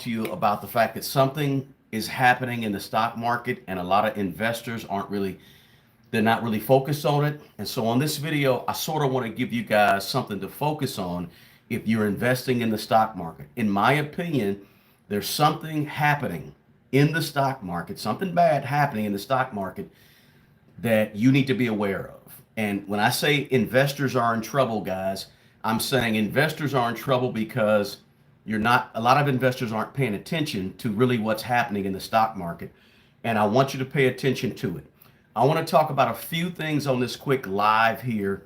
to you about the fact that something is happening in the stock market and a lot of investors they're not really focused on it. And so on this video, I sort of want to give you guys something to focus on if you're investing in the stock market. In my opinion, there's something happening in the stock market, something bad happening in the stock market that you need to be aware of. And when I say investors are in trouble, guys, I'm saying investors are in trouble because a lot of investors aren't paying attention to really what's happening in the stock market. And I want you to pay attention to it. I want to talk about a few things on this quick live here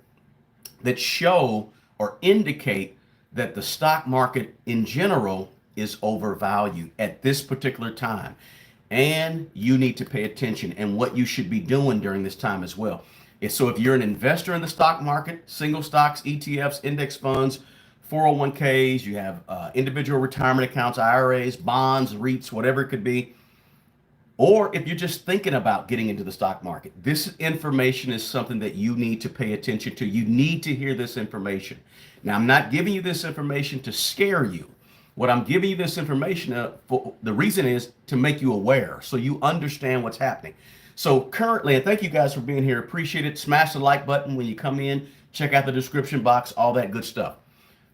that show or indicate that the stock market in general is overvalued at this particular time. And you need to pay attention and what you should be doing during this time as well. So if you're an investor in the stock market, single stocks, ETFs, index funds, 401ks, you have individual retirement accounts, IRAs, bonds, REITs, whatever it could be, or if you're just thinking about getting into the stock market, this information is something that you need to pay attention to. You need to hear this information. Now, I'm not giving you this information to scare you. What I'm giving you this information for, the reason is to make you aware so you understand what's happening. So currently, and thank you guys for being here. Appreciate it. Smash the like button when you come in. Check out the description box, all that good stuff.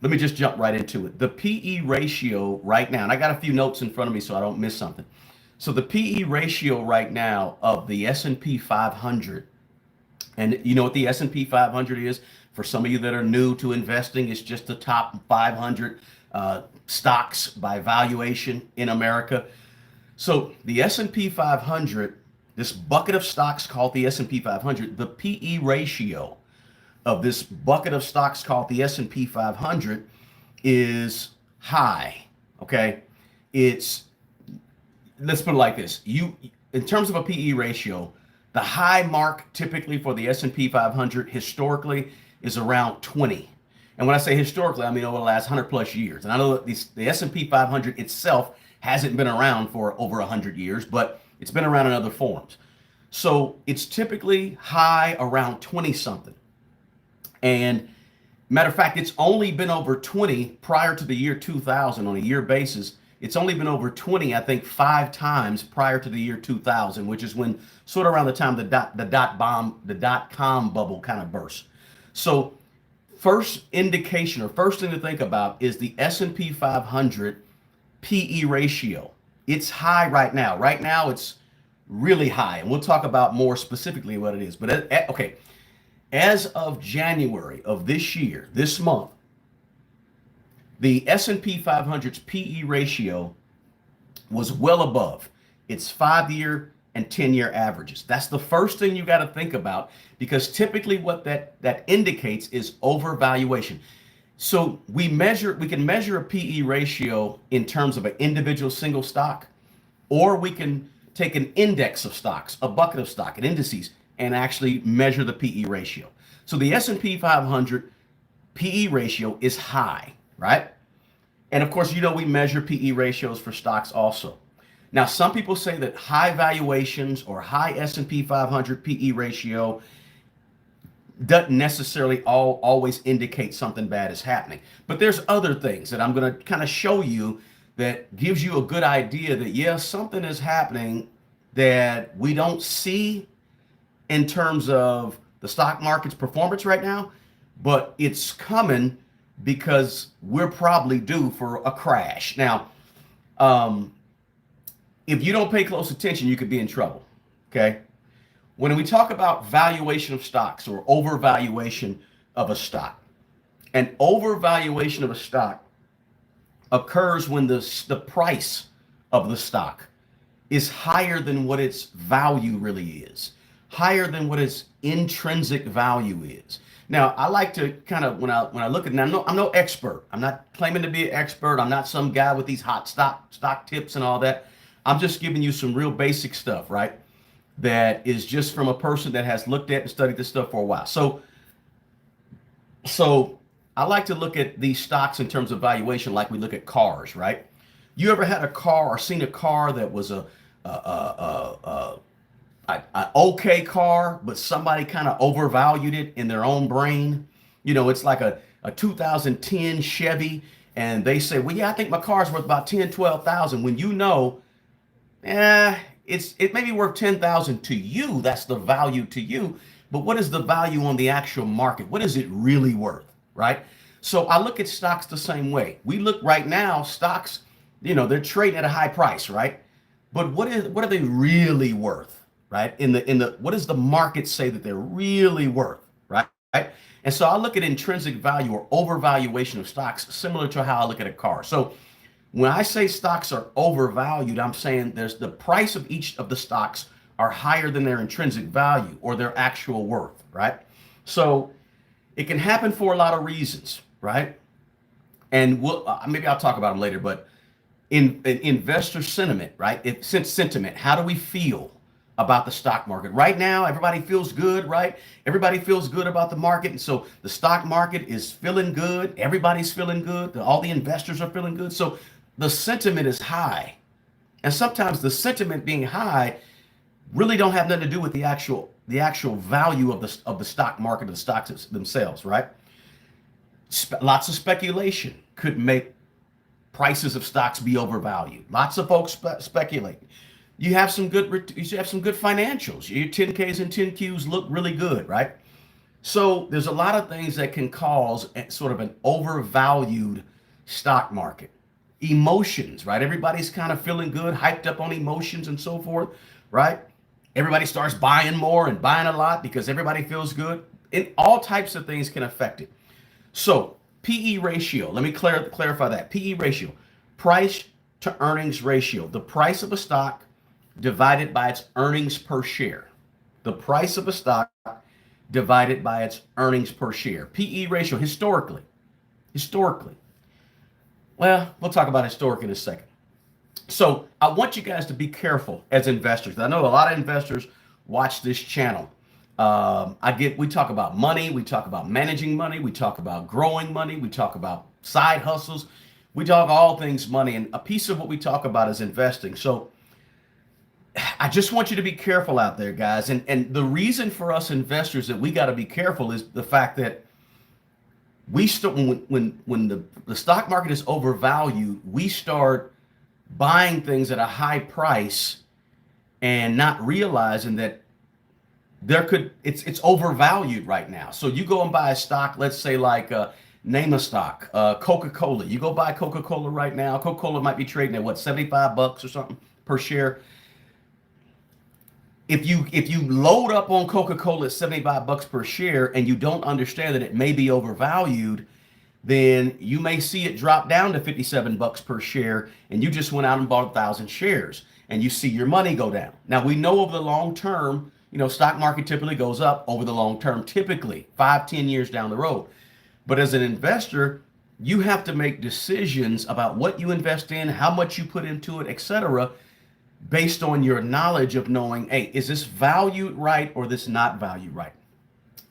Let me just jump right into it. The PE ratio right now, and I got a few notes in front of me so I don't miss something. So the PE ratio right now of the S&P 500, and you know what the S&P 500 is? For some of you that are new to investing, it's just the top 500 stocks by valuation in America. So the S&P 500, this bucket of stocks called the S&P 500, the PE ratio of this bucket of stocks called the S&P 500 is high, okay? Let's put it like this. In terms of a PE ratio, the high mark typically for the S&P 500 historically is around 20. And when I say historically, I mean over the last 100 plus years. And I know that the S&P 500 itself hasn't been around for over 100 years, but it's been around in other forms. So it's typically high around 20 something. And matter of fact, it's only been over 20 prior to the year 2000 on a year basis. It's only been over 20, I think, 5 times prior to the year 2000, which is when sort of around the time the dot-com bubble kind of burst. So first indication or first thing to think about is the S&P 500 PE ratio. It's high right now. Right now, it's really high. And we'll talk about more specifically what it is. But okay, as of January of this year, this month, the S&P 500's PE ratio was well above its 5-year and 10-year averages. That's the first thing you got to think about, because typically what that indicates is overvaluation. So we can measure a PE ratio in terms of an individual single stock, or we can take an index of stocks, a bucket of stock, and indices, and actually measure the PE ratio. So the S&P 500 PE ratio is high, right? And of course, we measure PE ratios for stocks also. Now, some people say that high valuations or high S&P 500 PE ratio doesn't necessarily always indicate something bad is happening. But there's other things that I'm going to kind of show you that gives you a good idea that, yes, something is happening that we don't see in terms of the stock market's performance right now, but it's coming because we're probably due for a crash. Now, if you don't pay close attention, you could be in trouble, okay? When we talk about valuation of stocks or overvaluation of a stock, an overvaluation of a stock occurs when the price of the stock is higher than what its value really is, higher than what its intrinsic value is. Now, I like to kind of, when I look at it, now, I'm no expert. I'm not claiming to be an expert. I'm not some guy with these hot stock tips and all that. I'm just giving you some real basic stuff, right? That is just from a person that has looked at and studied this stuff for a while. So I like to look at these stocks in terms of valuation like we look at cars, right? You ever had a car or seen a car that was an okay car, but somebody kind of overvalued it in their own brain? It's like a 2010 Chevy, and they say, well, yeah, I think my car's worth about 10, 12,000. When you know, it may be worth 10,000 to you. That's the value to you. But what is the value on the actual market? What is it really worth, right? So I look at stocks the same way. We look right now, stocks, they're trading at a high price, right? But what are they really worth, right? What does the market say that they're really worth, right? And so I look at intrinsic value or overvaluation of stocks, similar to how I look at a car. So when I say stocks are overvalued, I'm saying there's the price of each of the stocks are higher than their intrinsic value or their actual worth, right? So it can happen for a lot of reasons, right? And maybe I'll talk about them later, but in investor sentiment, right? Since sentiment, how do we feel about the stock market? Right now, everybody feels good, right? Everybody feels good about the market. And so the stock market is feeling good. Everybody's feeling good. All the investors are feeling good. So the sentiment is high. And sometimes the sentiment being high really don't have nothing to do with the actual value of the stock market, of the stocks themselves, right? Lots of speculation could make prices of stocks be overvalued. Lots of folks speculate. You have some good financials. Your 10Ks and 10Qs look really good, right? So there's a lot of things that can cause sort of an overvalued stock market. Emotions, right? Everybody's kind of feeling good, hyped up on emotions and so forth, right? Everybody starts buying more and buying a lot because everybody feels good. And all types of things can affect it. So PE ratio, let me clarify that. PE ratio, price to earnings ratio, the price of a stock divided by its earnings per share. The price of a stock divided by its earnings per share. PE ratio, historically. Well, we'll talk about historic in a second. So I want you guys to be careful as investors. I know a lot of investors watch this channel. We talk about money, we talk about managing money, we talk about growing money, we talk about side hustles, we talk all things money, and a piece of what we talk about is investing. So I just want you to be careful out there, guys. And the reason for us investors that we got to be careful is the fact that when the stock market is overvalued, we start buying things at a high price and not realizing that it's overvalued right now. So you go and buy a stock, let's say name a stock, Coca-Cola. You go buy Coca-Cola right now. Coca-Cola might be trading at what, $75 or something per share. If you load up on Coca-Cola at $75 per share and you don't understand that it may be overvalued, then you may see it drop down to $57 per share, and you just went out and bought 1,000 shares, and you see your money go down. Now we know over the long term, stock market typically goes up over the long term, typically 5-10 years down the road. But as an investor, you have to make decisions about what you invest in, how much you put into it, etc., based on your knowledge of knowing, hey, is this valued right or this not valued right?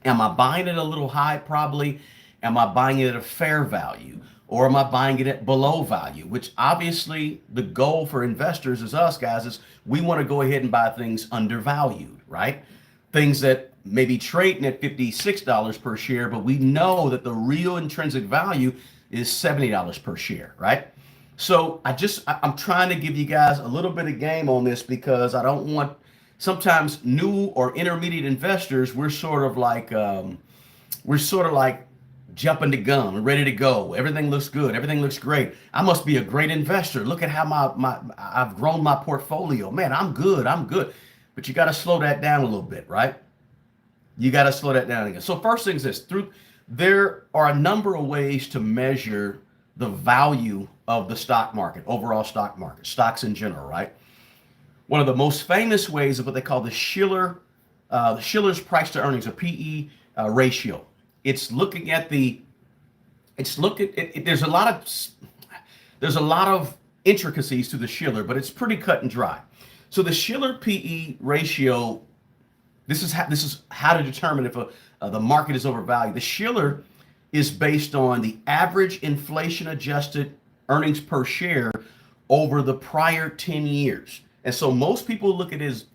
Am I buying it a little high? Probably. Am I buying it at a fair value? Or am I buying it at below value? Which obviously the goal for investors is us guys is we want to go ahead and buy things undervalued, right? Things that may be trading at $56 per share, but we know that the real intrinsic value is $70 per share, right? So I'm trying to give you guys a little bit of game on this because I don't want, sometimes new or intermediate investors, we're sort of like jumping the gun. We're ready to go. Everything looks good. Everything looks great. I must be a great investor. Look at how I've grown my portfolio. Man, I'm good. But you got to slow that down a little bit, right? You got to slow that down again. So first things is there are a number of ways to measure the value of the stock market, overall stock market, stocks in general, right? One of the most famous ways is what they call the Schiller's price to earnings, or PE ratio. There's a lot of intricacies to the Schiller, but it's pretty cut and dry. So the Schiller PE ratio, this is how to determine if the market is overvalued. The Schiller is based on the average inflation adjusted earnings per share over the prior 10 years. And so most people look at it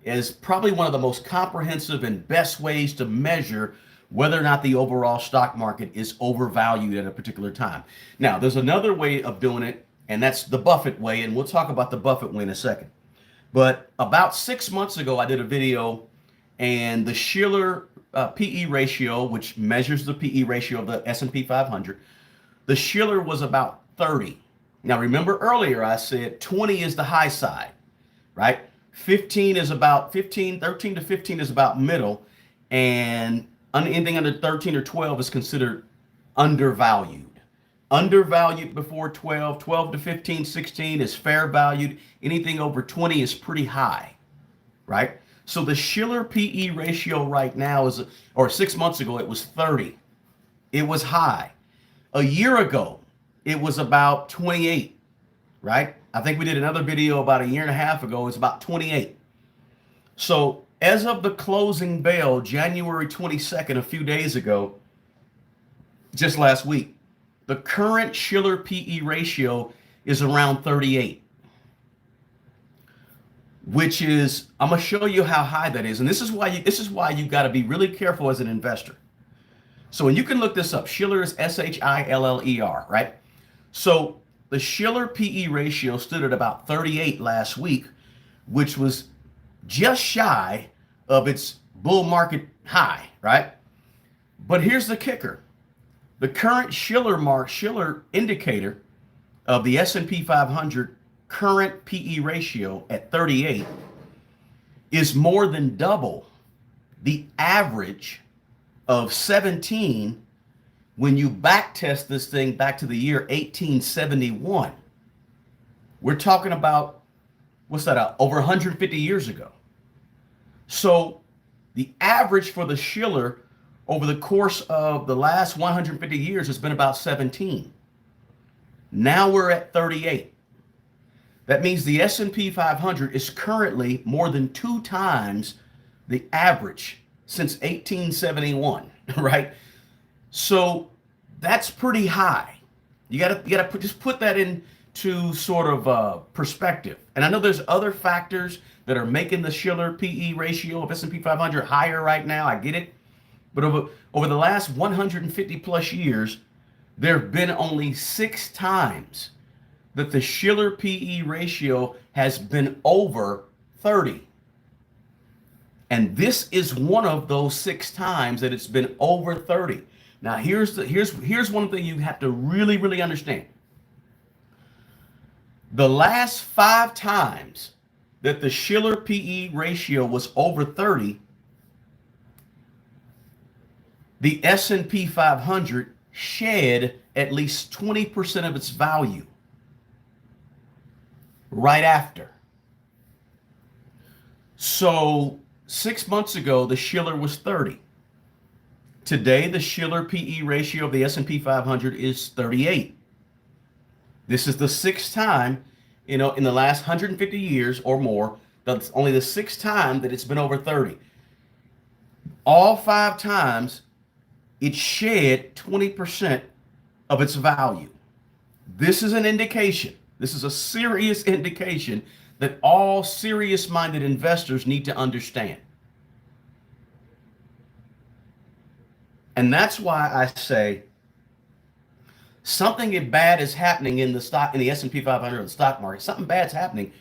as probably one of the most comprehensive and best ways to measure whether or not the overall stock market is overvalued at a particular time. Now, there's another way of doing it, and that's the Buffett way, and we'll talk about the Buffett way in a second. But about 6 months ago, I did a video, and the Schiller PE ratio, which measures the PE ratio of the S&P 500, the Schiller was about 30. Now, remember earlier I said 20 is the high side, right? 13 to 15 is about middle, and anything under 13 or 12 is considered undervalued. Undervalued before 12, 12 to 15, 16 is fair valued. Anything over 20 is pretty high, right? So the Schiller PE ratio right now is, or 6 months ago, it was 30. It was high. A year ago, it was about 28, right? I think we did another video about a year and a half ago. It's about 28. So as of the closing bell, January 22nd, a few days ago, just last week, the current Schiller PE ratio is around 38, which is, I'm going to show you how high that is. And this is why you got to be really careful as an investor. So, and you can look this up. Schiller is Schiller, right? So the Schiller PE ratio stood at about 38 last week, which was just shy of its bull market high, right? But here's the kicker. The current Schiller indicator of the S&P 500 current PE ratio at 38 is more than double the average of 17 when you back test this thing back to the year 1871. We're talking about, what's that, over 150 years ago. So the average for the Schiller over the course of the last 150 years has been about 17. Now we're at 38. That means the S&P 500 is currently more than 2 times the average since 1871, right? So that's pretty high. You gotta just put that into sort of perspective. And I know there's other factors that are making the Schiller PE ratio of S&P 500 higher right now. I get it. But over the last 150 plus years, there have been only 6 times that the Schiller PE ratio has been over 30. And this is one of those 6 times that it's been over 30. Now, here's one thing you have to really, really understand. The last 5 times that the Schiller PE ratio was over 30, the S&P 500 shed at least 20% of its value right after. So 6 months ago, the Schiller was 30. Today, the Schiller PE ratio of the S&P 500 is 38. This is the 6th time, in the last 150 years or more, that's only the 6th time that it's been over 30. All 5 times, it shed 20% of its value. This is an indication. This is a serious indication that all serious-minded investors need to understand. And that's why I say something bad is happening in the S&P 500, the stock market. Something bad's happening,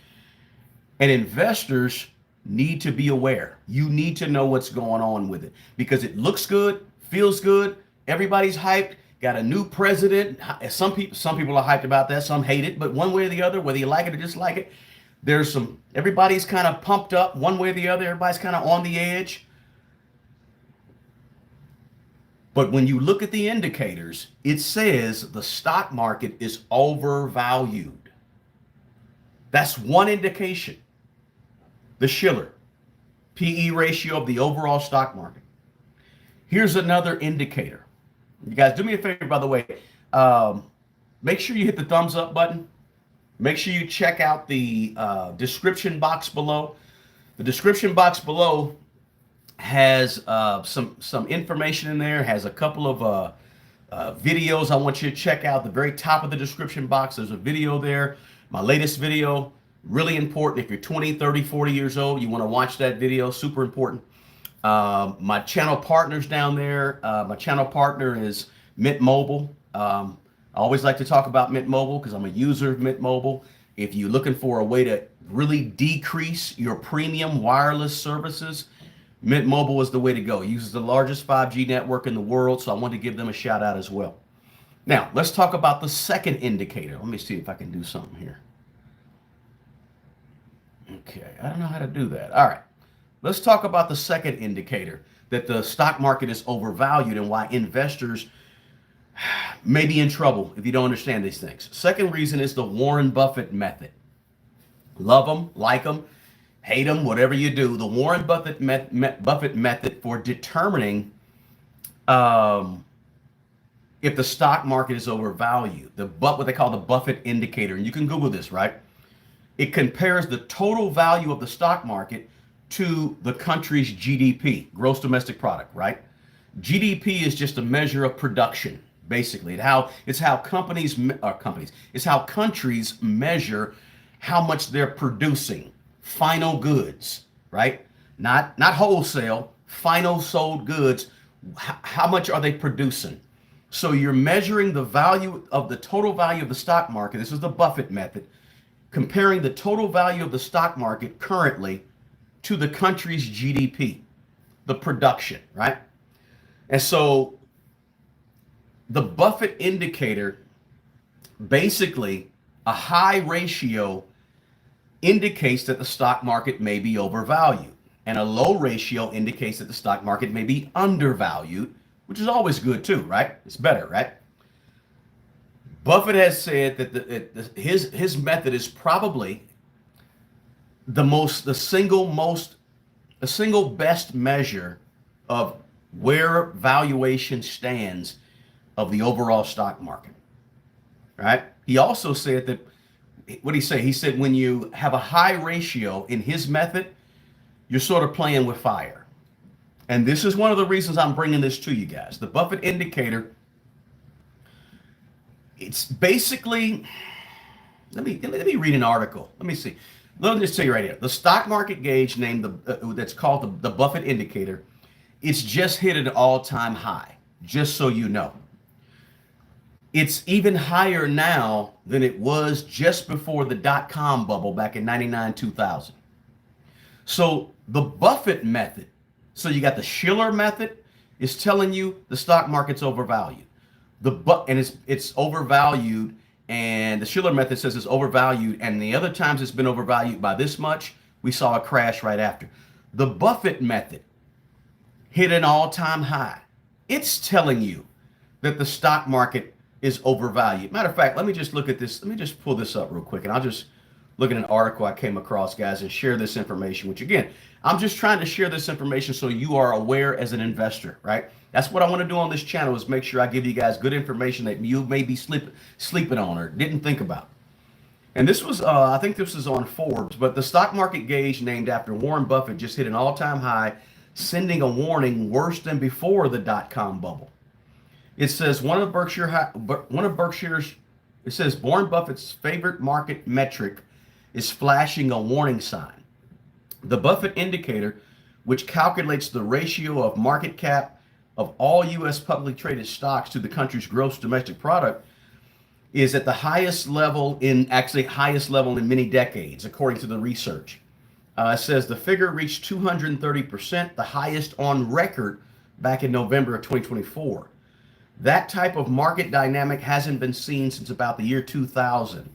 and investors need to be aware. You need to know what's going on with it because it looks good, feels good. Everybody's hyped. Got a new president. Some people are hyped about that. Some hate it, but one way or the other, whether you like it or dislike it, everybody's kind of pumped up one way or the other. Everybody's kind of on the edge. But when you look at the indicators, it says the stock market is overvalued. That's one indication. The Schiller PE ratio of the overall stock market. Here's another indicator. You guys, do me a favor, by the way. Make sure you hit the thumbs up button. Make sure you check out the description box below. The description box below has some information in there, has a couple of videos I want you to check out. The very top of the description box, there's a video there. My latest video, really important. If you're 20, 30, 40 years old, you want to watch that video, super important. My channel partners down there, my channel partner is Mint Mobile. I always like to talk about Mint Mobile because I'm a user of Mint Mobile. If you're looking for a way to really decrease your premium wireless services, Mint Mobile is the way to go. It uses the largest 5G network in the world, so I want to give them a shout out as well. Now, let's talk about the second indicator. Let me see if I can do something here. Okay, I don't know how to do that. All right, let's talk about the second indicator that the stock market is overvalued and why investors may be in trouble if you don't understand these things. Second reason is the Warren Buffett method. Love them, like them, hate them, whatever you do. The Warren Buffett method for determining if the stock market is overvalued. What they call the Buffett indicator, and you can Google this, right? It compares the total value of the stock market to the country's GDP, gross domestic product, right? GDP is just a measure of production, basically. It's how countries measure how much they're producing, final goods, right? Not wholesale, final sold goods. How much are they producing? So you're measuring the value of the total value of the stock market. This is the Buffett method, comparing the total value of the stock market currently to the country's GDP, the production, right? And so the Buffett indicator, basically a high ratio indicates that the stock market may be overvalued, and a low ratio indicates that the stock market may be undervalued, which is always good too, right? It's better, right? Buffett has said that his method is probably the single best measure of where valuation stands of the overall stock market, right? He also said that, what did he say? He said when you have a high ratio in his method, you're sort of playing with fire. And this is one of the reasons I'm bringing this to you guys. The Buffett indicator, it's basically, let me read an article. Let me see. Let me just tell you right here. The stock market gauge named that's called the Buffett indicator, it's just hit an all-time high, just so you know. It's even higher now than it was just before the dot-com bubble back in 99, 2000. So the Buffett method, so you got the Schiller method, is telling you the stock market's overvalued. It's overvalued, and the Schiller method says it's overvalued, and the other times it's been overvalued by this much, we saw a crash right after. The Buffett method hit an all-time high. It's telling you that the stock market is overvalued. Matter of fact, let me just look at this. Let me just pull this up real quick, and I'll just look at an article I came across, guys, and share this information, which again, I'm just trying to share this information so you are aware as an investor, right? That's what I want to do on this channel, is make sure I give you guys good information that you may be sleeping on or didn't think about. And this was, I think this is on Forbes, but the stock market gauge named after Warren Buffett just hit an all-time high, sending a warning worse than before the dot-com bubble. It says it says Warren Buffett's favorite market metric is flashing a warning sign. The Buffett indicator, which calculates the ratio of market cap of all U.S. publicly traded stocks to the country's gross domestic product, is at the highest level in many decades, according to the research. It says the figure reached 230%, the highest on record back in November of 2024. That type of market dynamic hasn't been seen since about the year 2000,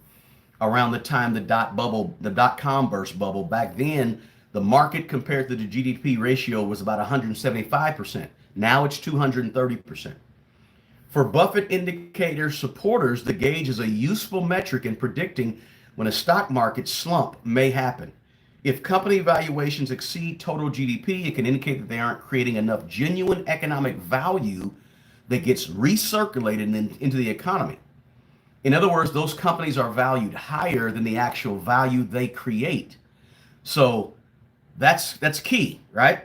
around the time the dot-com burst bubble. Back then, the market compared to the GDP ratio was about 175%. Now it's 230%. For Buffett indicator supporters, the gauge is a useful metric in predicting when a stock market slump may happen. If company valuations exceed total GDP, it can indicate that they aren't creating enough genuine economic value that gets recirculated into the economy. In other words, those companies are valued higher than the actual value they create. So that's key, right?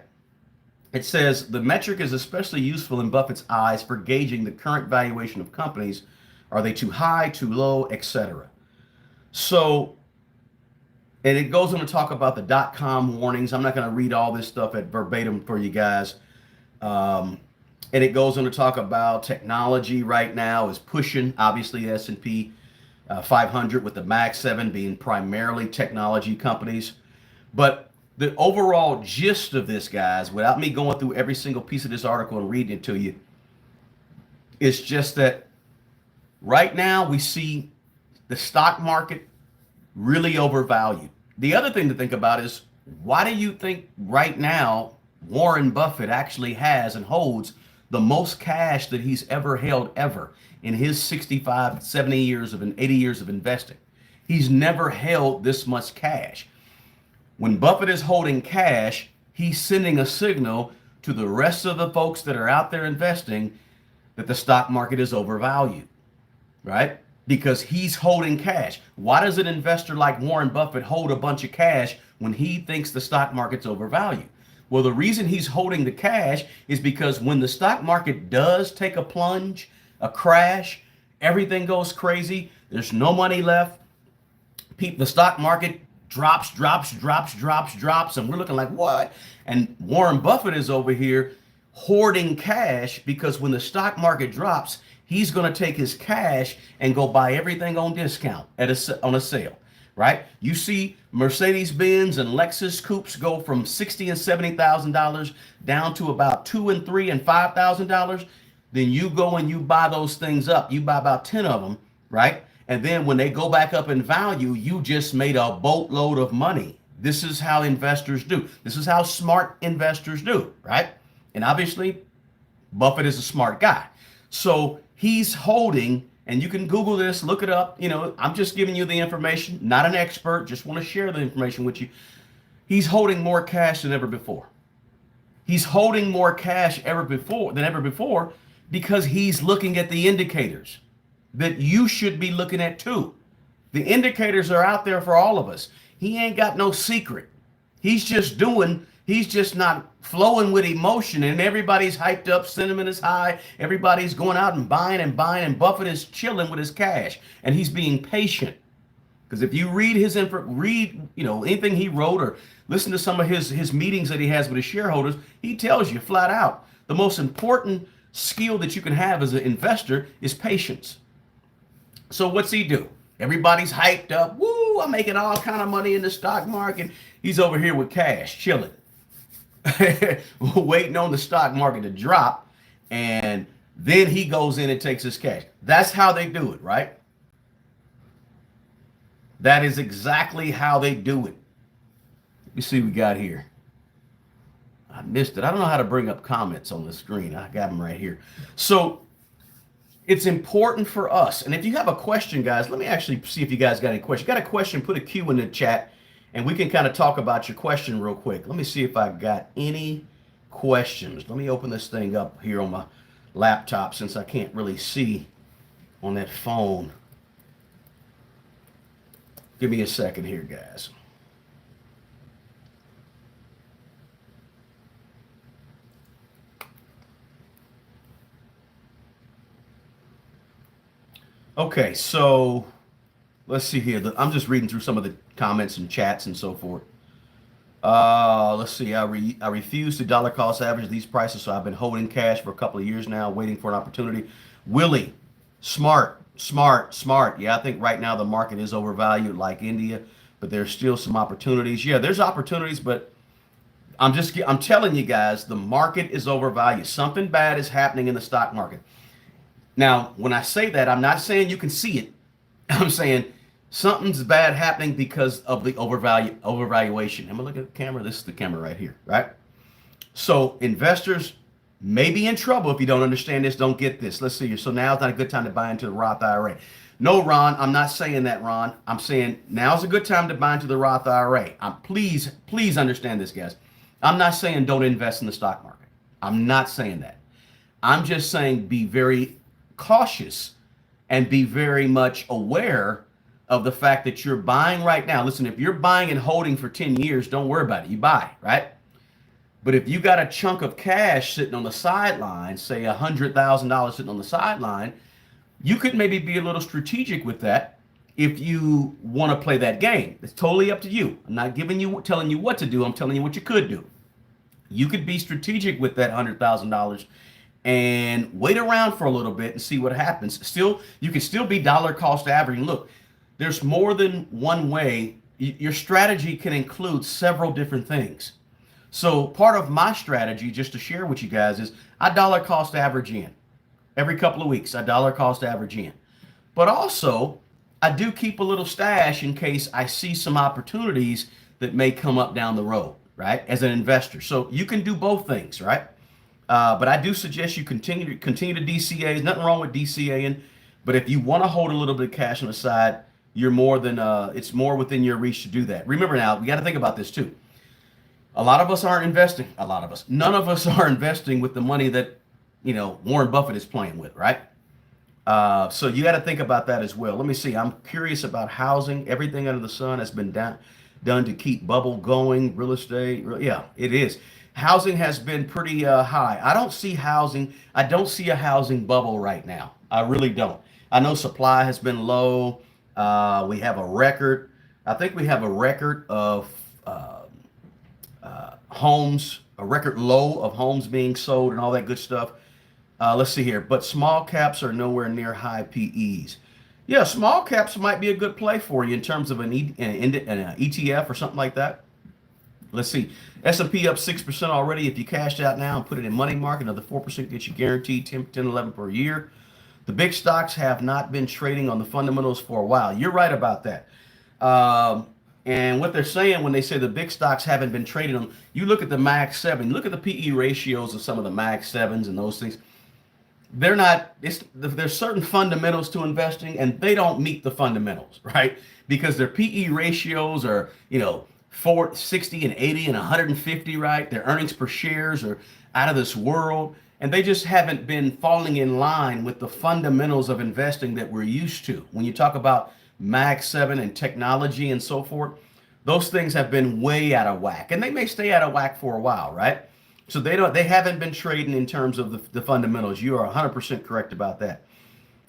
It says the metric is especially useful in Buffett's eyes for gauging the current valuation of companies. Are they too high, too low, etc.? So And it goes on to talk about the dot-com warnings. I'm not going to read all this stuff at verbatim for you guys. And it goes on to talk about technology right now is pushing, obviously, S&P 500 with the Mag 7 being primarily technology companies. But the overall gist of this, guys, without me going through every single piece of this article and reading it to you, is just that right now we see the stock market really overvalued. The other thing to think about is, why do you think right now Warren Buffett actually has and holds the most cash that he's ever held ever in his 65, 70 years of 80 years of investing? He's never held this much cash. When Buffett is holding cash, he's sending a signal to the rest of the folks that are out there investing that the stock market is overvalued, right? Because he's holding cash. Why does an investor like Warren Buffett hold a bunch of cash when he thinks the stock market's overvalued? Well, the reason he's holding the cash is because when the stock market does take a plunge, a crash, everything goes crazy, there's no money left, the stock market drops, and we're looking like, what? And Warren Buffett is over here hoarding cash because when the stock market drops, he's going to take his cash and go buy everything on discount on a sale, right? You see Mercedes-Benz and Lexus coupes go from $60,000 and $70,000 down to about $2,000 and $3,000 and $5,000. Then you go and you buy those things up. You buy about 10 of them, right? And then when they go back up in value, you just made a boatload of money. This is how investors do. This is how smart investors do, right? And obviously, Buffett is a smart guy. So he's holding, and you can Google this, look it up. You know, I'm just giving you the information, not an expert, just want to share the information with you. He's holding more cash than ever before. He's holding more cash than ever before because he's looking at the indicators that you should be looking at too. The indicators are out there for all of us. He ain't got no secret. He's just not flowing with emotion, and everybody's hyped up, sentiment is high, everybody's going out and buying, and Buffett is chilling with his cash, and he's being patient. Because if you read anything he wrote or listen to some of his meetings that he has with his shareholders, he tells you flat out, the most important skill that you can have as an investor is patience. So what's he do? Everybody's hyped up. Woo, I'm making all kind of money in the stock market. He's over here with cash, chilling, waiting on the stock market to drop. And then he goes in and takes his cash. That's how they do it, right? That is exactly how they do it. Let me see what we got here. I missed it. I don't know how to bring up comments on the screen. I got them right here. So it's important for us. And if you have a question, guys, let me actually see if you guys got any questions. Got a question, put a Q in the chat, and we can kind of talk about your question real quick. Let me see if I got any questions. Let me open this thing up here on my laptop since I can't really see on that phone. Give me a second here, guys. Okay, so let's see here. I'm just reading through some of the comments and chats and so forth. Let's see. I refuse to dollar cost average these prices, so I've been holding cash for a couple of years now, waiting for an opportunity. Willie, smart. Yeah, I think right now the market is overvalued like India, but there's still some opportunities. Yeah, there's opportunities, but I'm telling you guys, the market is overvalued. Something bad is happening in the stock market. Now, when I say that, I'm not saying you can see it. I'm saying something's bad happening because of the overvaluation. I'm gonna look at the camera. This is the camera right here, right? So investors may be in trouble if you don't understand this, don't get this. Let's see here. So now's not a good time to buy into the Roth IRA. No, Ron, I'm not saying that, Ron. I'm saying now's a good time to buy into the Roth IRA. Please understand this, guys. I'm not saying don't invest in the stock market. I'm not saying that. I'm just saying be very cautious and be very much aware of the fact that you're buying right now. Listen, if you're buying and holding for 10 years, don't worry about it. You buy, right? But if you got a chunk of cash sitting on the sideline, say $100,000 sitting on the sideline, you could maybe be a little strategic with that if you want to play that game. It's totally up to you. I'm not telling you what to do. I'm telling you what you could do. You could be strategic with that $100,000 and wait around for a little bit and see what happens. Still, you can still be dollar cost averaging. Look, there's more than one way. Your strategy can include several different things. So part of my strategy, just to share with you guys, is I dollar cost average in every couple of weeks. I dollar cost average in, but also I do keep a little stash in case I see some opportunities that may come up down the road, right? As an investor, so you can do both things, right? But I do suggest you continue to DCA. There's nothing wrong with DCAing, but if you want to hold a little bit of cash on the side, you're more than it's more within your reach to do that. Remember now, we got to think about this too. A lot of us aren't investing. A lot of us, none of us are investing with the money that Warren Buffett is playing with, right? So you got to think about that as well. Let me see. I'm curious about housing. Everything under the sun has been done to keep bubble going. Real estate, yeah, it is. Housing has been pretty high. I don't see housing. I don't see a housing bubble right now. I really don't. I know supply has been low. We have a record. I think we have a record of homes, a record low of homes being sold and all that good stuff. Let's see here. But small caps are nowhere near high PEs. Yeah, small caps might be a good play for you in terms of an ETF or something like that. Let's see. S&P up 6% already. If you cashed out now and put it in money market, another 4% gets you guaranteed 10, 11 per year. The big stocks have not been trading on the fundamentals for a while. You're right about that. And what they're saying when they say the big stocks haven't been trading on, you look at the Mag 7, look at the PE ratios of some of the Mag 7s and those things. They're not, there's certain fundamentals to investing and they don't meet the fundamentals, right? Because their PE ratios are, 60 and 80 and 150, right? Their earnings per shares are out of this world. And they just haven't been falling in line with the fundamentals of investing that we're used to. When you talk about Mag 7 and technology and so forth, those things have been way out of whack. And they may stay out of whack for a while, right? So they haven't been trading in terms of the fundamentals. You are 100% correct about that.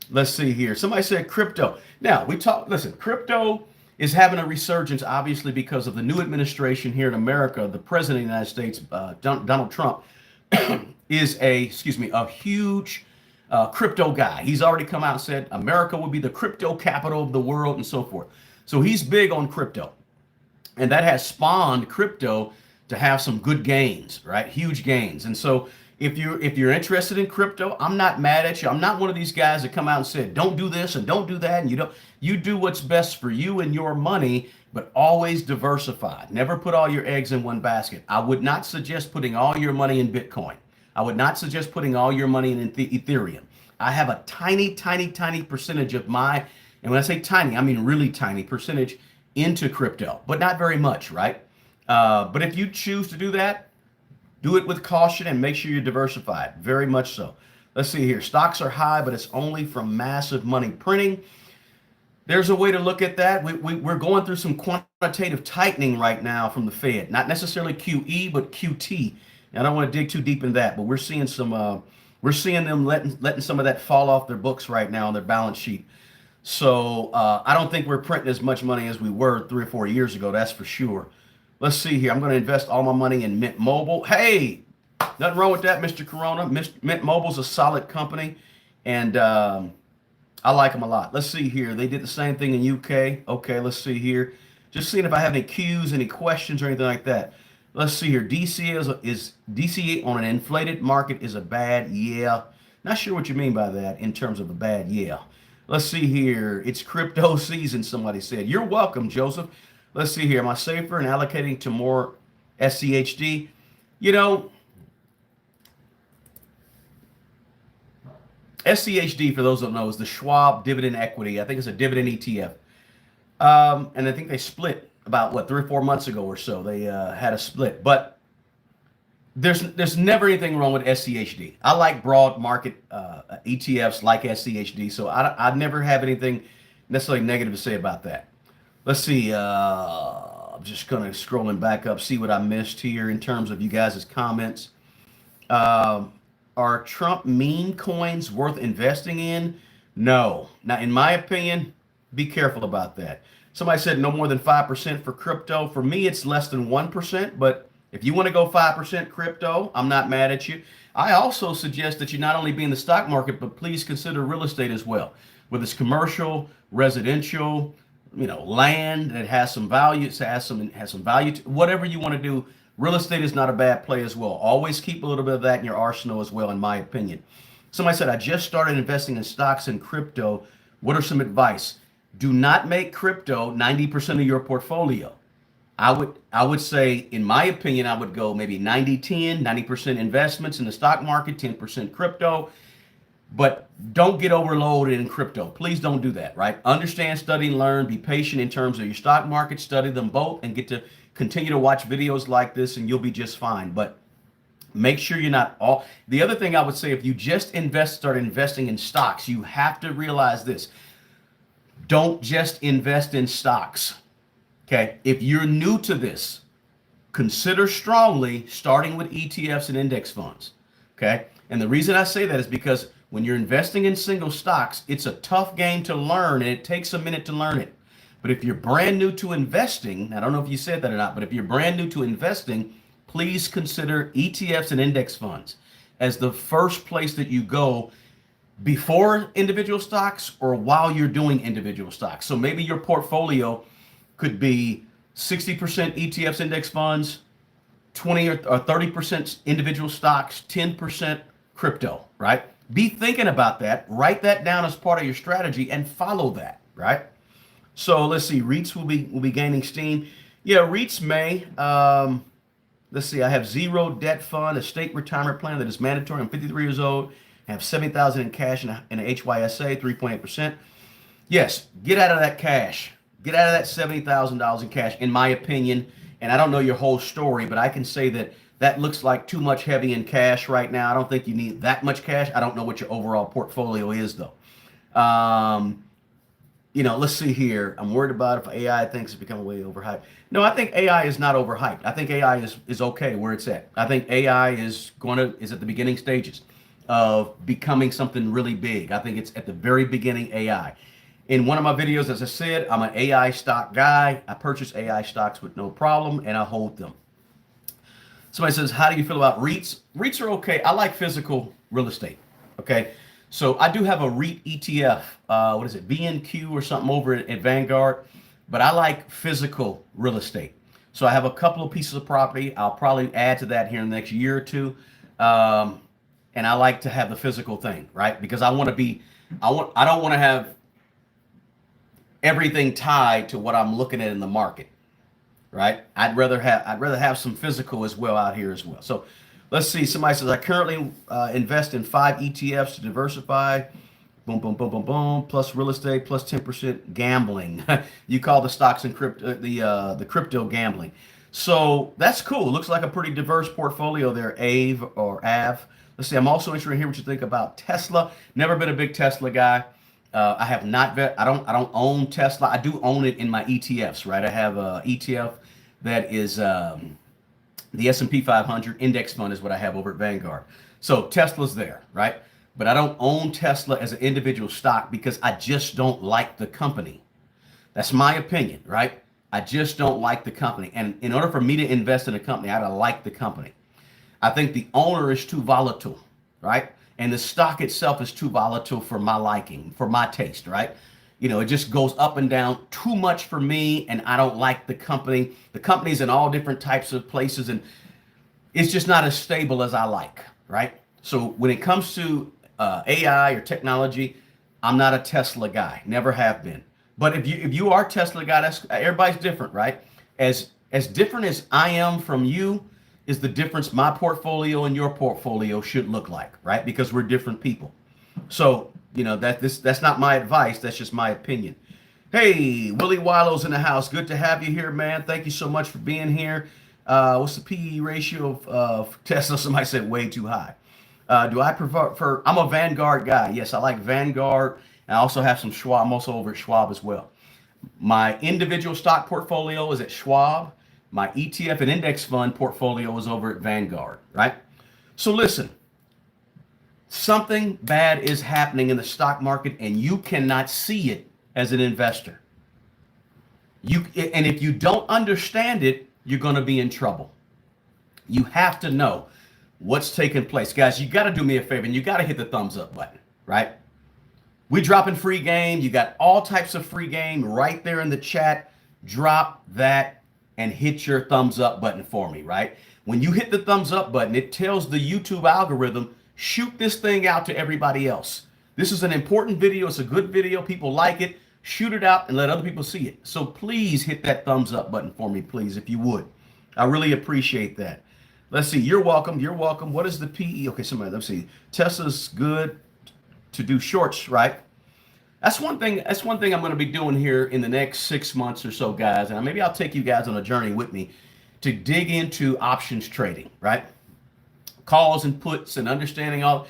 Let's see here. Somebody said crypto. Now, listen, crypto is having a resurgence, obviously, because of the new administration here in America. The president of the United States, Donald Trump, is a huge crypto guy. He's already come out and said America will be the crypto capital of the world and so forth. So he's big on crypto. And that has spawned crypto to have some good gains, right? Huge gains. And so if you're interested in crypto, I'm not mad at you. I'm not one of these guys that come out and said, don't do this and don't do that. And you do what's best for you and your money, but always diversify. Never put all your eggs in one basket. I would not suggest putting all your money in Bitcoin. I would not suggest putting all your money in Ethereum. I have a tiny, tiny, tiny percentage of and when I say tiny, I mean really tiny percentage into crypto, but not very much, right? But if you choose to do that, do it with caution and make sure you're diversified. Very much so. Let's see here. Stocks are high, but it's only from massive money printing. There's a way to look at that. We're going through some quantitative tightening right now from the Fed. Not necessarily QE, but QT. I don't want to dig too deep into that, but we're seeing them letting some of that fall off their books right now on their balance sheet. So I don't think we're printing as much money as we were 3 or 4 years ago. That's for sure. Let's see here. I'm going to invest all my money in Mint Mobile. Hey, nothing wrong with that, Mr. Corona. Mint Mobile's a solid company, and I like them a lot. Let's see here. They did the same thing in UK. Okay, let's see here. Just seeing if I have any cues, any questions, or anything like that. Let's see here. DCA on an inflated market is a bad yeah. Not sure what you mean by that in terms of a bad yeah. Let's see here. It's crypto season, somebody said. You're welcome, Joseph. Let's see here. Am I safer in allocating to more SCHD? SCHD, for those who don't know, is the Schwab Dividend Equity. I think it's a dividend ETF. And I think they split about, 3 or 4 months ago or so. They had a split. But there's never anything wrong with SCHD. I like broad market ETFs like SCHD. So I never have anything necessarily negative to say about that. Let's see. I'm just kind of scrolling back up, see what I missed here in terms of you guys' comments. Are Trump meme coins worth investing in? No. Now, in my opinion, Be careful about that. Somebody said no more than 5% for crypto. For me, it's less than 1%, but if you want to go 5% crypto, I'm not mad at you. I also suggest that you not only be in the stock market, but please consider real estate as well. Whether it's commercial, residential, land that has some value, has some value, whatever you want to do. Real estate is not a bad play as well. Always keep a little bit of that in your arsenal as well, in my opinion. Somebody said, I just started investing in stocks and crypto. What are some advice? Do not make crypto 90% of your portfolio. I would say, in my opinion, I would go maybe 90-10, 90% investments in the stock market, 10% crypto. But don't get overloaded in crypto. Please don't do that, right? Understand, study, and learn. Be patient in terms of your stock market. Study them both and get to continue to watch videos like this, and you'll be just fine. But make sure you're not all. The other thing I would say, if you just start investing in stocks, you have to realize this. Don't just invest in stocks. Okay? If you're new to this, consider strongly starting with ETFs and index funds. Okay? And the reason I say that is because when you're investing in single stocks, it's a tough game to learn, and it takes a minute to learn it. But if you're brand new to investing, I don't know if you said that or not, but if you're brand new to investing, please consider ETFs and index funds as the first place that you go before individual stocks or while you're doing individual stocks. So maybe your portfolio could be 60% ETFs, index funds, 20 or 30% individual stocks, 10% crypto, right? Be thinking about that. Write that down as part of your strategy and follow that, right? So let's see. REITs will be gaining steam. Yeah, REITs may. Let's see. I have zero debt fund, a state retirement plan that is mandatory. I'm 53 years old. I have $70,000 in cash in a HYSA, 3.8%. Yes, get out of that cash. Get out of that $70,000 in cash, in my opinion. And I don't know your whole story, but I can say that looks like too much heavy in cash right now. I don't think you need that much cash. I don't know what your overall portfolio is, though. Let's see here. I'm worried about if AI thinks it's becoming way overhyped. No, I think AI is not overhyped. I think AI is okay where it's at. I think AI is at the beginning stages of becoming something really big. I think it's at the very beginning AI. In one of my videos, as I said, I'm an AI stock guy. I purchase AI stocks with no problem, and I hold them. Somebody says, how do you feel about REITs? REITs are okay. I like physical real estate. Okay. So I do have a REIT ETF. What is it? BNQ or something over at Vanguard. But I like physical real estate. So I have a couple of pieces of property. I'll probably add to that here in the next year or two. And I like to have the physical thing, right? Because I don't want to have everything tied to what I'm looking at in the market. Right? I'd rather have some physical as well out here as well. So let's see. Somebody says, I currently invest in 5 ETFs to diversify. Boom, boom, boom, boom, boom. Plus real estate, plus 10% gambling. You call the stocks and crypto the crypto gambling. So that's cool. Looks like a pretty diverse portfolio there, AVE or AV. Let's see. I'm also interested to hear what you think about Tesla. Never been a big Tesla guy. I have not. I don't own Tesla. I do own it in my ETFs, right? I have a ETF that is the S&P 500 index fund is what I have over at Vanguard. So Tesla's there, right? But I don't own Tesla as an individual stock because I just don't like the company. That's my opinion, right? I just don't like the company. And in order for me to invest in a company, I gotta like the company. I think the owner is too volatile, right? And the stock itself is too volatile for my liking, for my taste, right? It just goes up and down too much for me, and I don't like the company. The company's in all different types of places, and it's just not as stable as I like, right? So when it comes to AI or technology, I'm not a Tesla guy, never have been. But if you are a Tesla guy, everybody's different, right? As different as I am from you is the difference my portfolio and your portfolio should look like, right? Because we're different people. So, that's not my advice. That's just my opinion. Hey, Willie Wilo's in the house. Good to have you here, man. Thank you so much for being here. What's the PE ratio of Tesla? Somebody said way too high. Do I prefer? I'm a Vanguard guy. Yes, I like Vanguard. I also have some Schwab. I'm also over at Schwab as well. My individual stock portfolio is at Schwab. My ETF and index fund portfolio is over at Vanguard, right? So listen, something bad is happening in the stock market and you cannot see it as an investor. And if you don't understand it, you're going to be in trouble. You have to know what's taking place. Guys, you got to do me a favor and you got to hit the thumbs up button, right? We dropping free game. You got all types of free game right there in the chat. Drop that and hit your thumbs up button for me, right? When you hit the thumbs up button, it tells the YouTube algorithm, shoot this thing out to everybody else. This is an important video. It's a good video. People like it. Shoot it out and let other people see it. So please hit that thumbs up button for me, please, if you would. I really appreciate that. Let's see. You're welcome. You're welcome. What is the PE? Okay, somebody, let's see. Tesla's good to do shorts, right? That's one thing I'm going to be doing here in the next 6 months or so, guys. And maybe I'll take you guys on a journey with me to dig into options trading, right? Calls and puts and understanding all.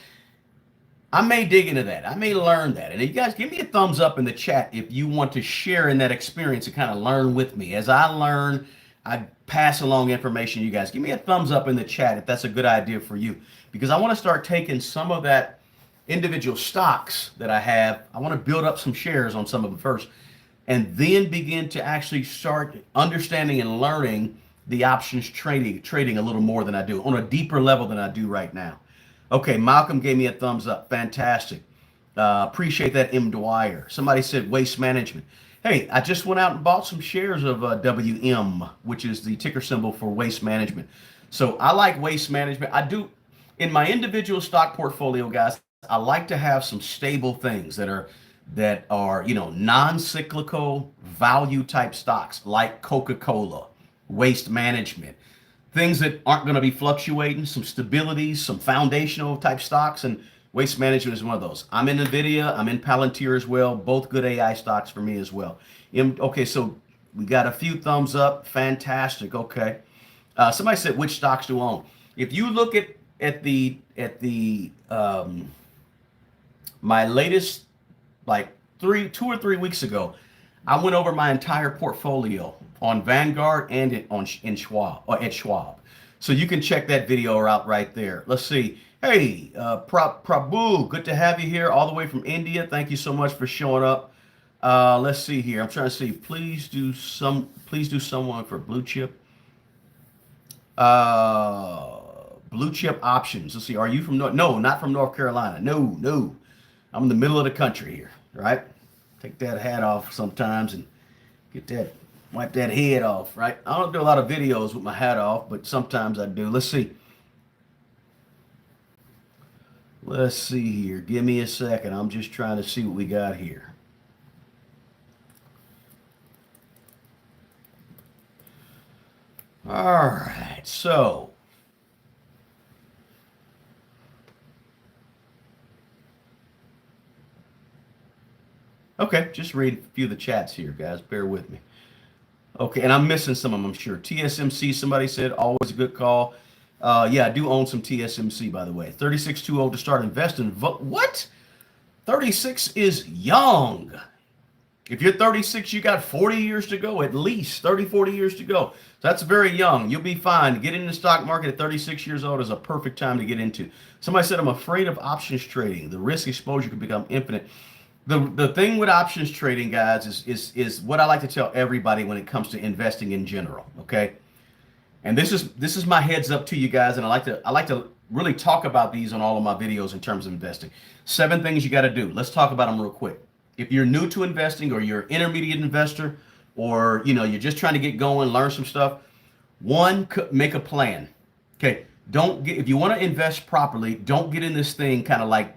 I may dig into that. I may learn that. And you guys give me a thumbs up in the chat if you want to share in that experience and kind of learn with me. As I learn, I pass along information to you guys. Give me a thumbs up in the chat if that's a good idea for you. Because I want to start taking some of that individual stocks that I have. I want to build up some shares on some of them first. And then begin to actually start understanding and learning the options trading a little more than I do, on a deeper level than I do right now. Okay, Malcolm gave me a thumbs up. Fantastic. Appreciate that, M. Dwyer. Somebody said waste management. Hey, I just went out and bought some shares of WM, which is the ticker symbol for waste management. So I like waste management. I do, in my individual stock portfolio, guys, I like to have some stable things that are non-cyclical value type stocks like Coca-Cola, waste management. Things that aren't going to be fluctuating, some stability, some foundational type stocks, and waste management is one of those. I'm in NVIDIA, I'm in Palantir as well, both good AI stocks for me as well. Okay, so we got a few thumbs up, fantastic, okay. Somebody said, which stocks to own? If you look at my latest, like 2 or 3 weeks ago, I went over my entire portfolio on Vanguard and at Schwab. So you can check that video out right there. Let's see. Hey, Prabhu, good to have you here all the way from India. Thank you so much for showing up. Let's see here. I'm trying to see. Please do someone for blue chip. Blue chip options. Let's see. Are you from No, not from North Carolina. No. I'm in the middle of the country here, right? Take that hat off sometimes and wipe that head off, right? I don't do a lot of videos with my hat off, but sometimes I do. Let's see. Let's see here. Give me a second. I'm just trying to see what we got here. All right, so okay, just read a few of the chats here, guys. Bear with me. Okay, and I'm missing some of them, I'm sure. TSMC, somebody said, always a good call. Yeah, I do own some TSMC, by the way. 36 too old to start investing. What? 36 is young. If you're 36, you got 40 years to go, at least 30, 40 years to go. So that's very young. You'll be fine. Get into the stock market at 36 years old is a perfect time to get into. Somebody said, I'm afraid of options trading. The risk exposure could become infinite. The thing with options trading, guys, is what I like to tell everybody when it comes to investing in general. Okay, and this is my heads up to you guys, and I like to really talk about these on all of my videos in terms of investing. 7 things you got to do. Let's talk about them real quick. If you're new to investing, or you're an intermediate investor, or you're just trying to get going, learn some stuff. 1, make a plan. Okay, if you want to invest properly, don't get in this thing kind of like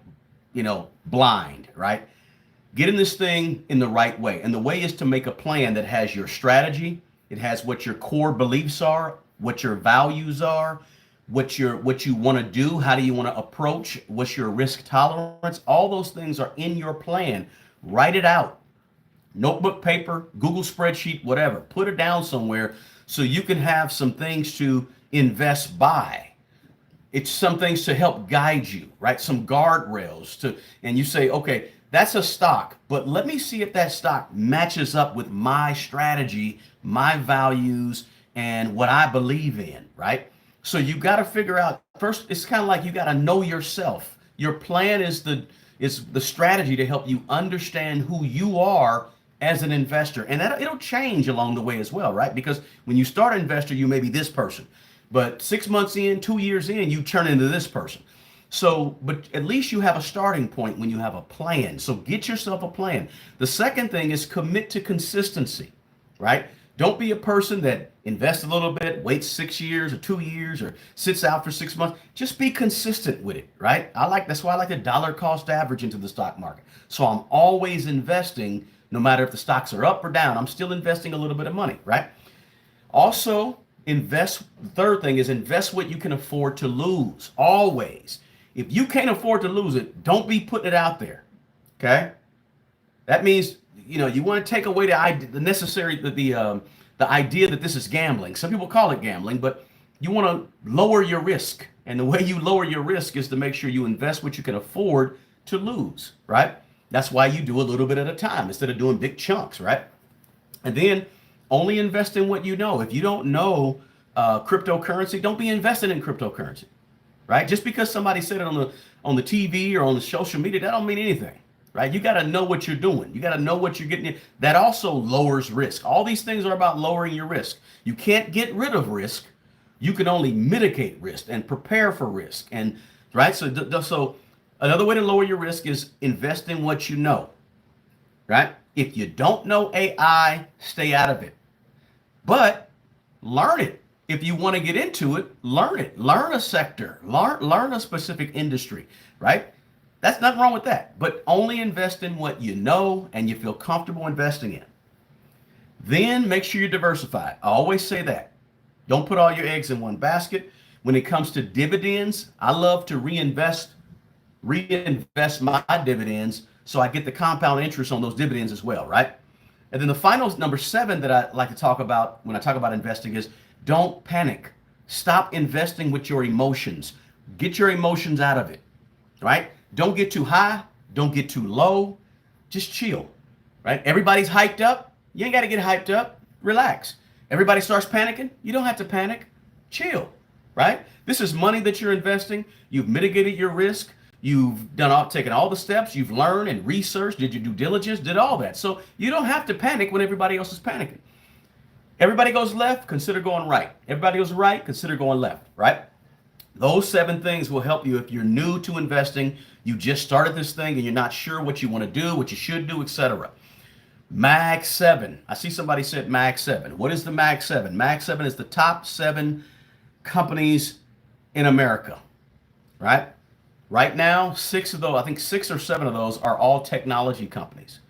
blind, right? Get in this thing in the right way. And the way is to make a plan that has your strategy. It has what your core beliefs are, what your values are, what you want to do, how do you want to approach, what's your risk tolerance. All those things are in your plan. Write it out. Notebook, paper, Google spreadsheet, whatever. Put it down somewhere so you can have some things to invest by. It's some things to help guide you, right? Some guardrails and you say, okay, that's a stock, but let me see if that stock matches up with my strategy, my values, and what I believe in, right? So you got to figure out first. It's kind of like you got to know yourself. Your plan is the strategy to help you understand who you are as an investor. And that it'll change along the way as well, right? Because when you start an investor, you may be this person. But 6 months in, 2 years in, you turn into this person. So, but at least you have a starting point when you have a plan. So get yourself a plan. The second thing is commit to consistency, right? Don't be a person that invests a little bit, waits 6 years or 2 years, or sits out for 6 months. Just be consistent with it, right? That's why I like the dollar cost average into the stock market. So I'm always investing, no matter if the stocks are up or down, I'm still investing a little bit of money, right? Also, invest. The third thing is invest what you can afford to lose. Always. If you can't afford to lose it, don't be putting it out there. Okay? That means, you want to take away the idea that this is gambling. Some people call it gambling, but you want to lower your risk. And the way you lower your risk is to make sure you invest what you can afford to lose, right? That's why you do a little bit at a time instead of doing big chunks, right? And then only invest in what you know. If you don't know cryptocurrency, don't be investing in cryptocurrency, right? Just because somebody said it on the TV or on the social media, that don't mean anything, right? You got to know what you're doing. You got to know what you're getting. That also lowers risk. All these things are about lowering your risk. You can't get rid of risk. You can only mitigate risk and prepare for risk. And right, so another way to lower your risk is invest in what you know, right? If you don't know AI, stay out of it. But learn it. If you want to get into it, learn it. Learn a sector. Learn a specific industry, right? That's nothing wrong with that. But only invest in what you know and you feel comfortable investing in. Then make sure you diversify. I always say that. Don't put all your eggs in one basket. When it comes to dividends, I love to reinvest my dividends so I get the compound interest on those dividends as well, right? And then the final number 7 that I like to talk about when I talk about investing is don't panic. Stop investing with your emotions. Get your emotions out of it, right? Don't get too high. Don't get too low. Just chill, right? Everybody's hyped up. You ain't got to get hyped up. Relax. Everybody starts panicking. You don't have to panic. Chill, right? This is money that you're investing. You've mitigated your risk. You've taken all the steps. You've learned and researched. Did your due diligence? Did all that. So you don't have to panic when everybody else is panicking. Everybody goes left, consider going right. Everybody goes right, consider going left, right? Those 7 things will help you if you're new to investing, you just started this thing and you're not sure what you want to do, what you should do, etc. Mag 7. I see somebody said Mag 7. What is the Mag 7? Mag 7 is the top 7 companies in America, right? Right now, 6 of those, I think 6 or 7 of those are all technology companies.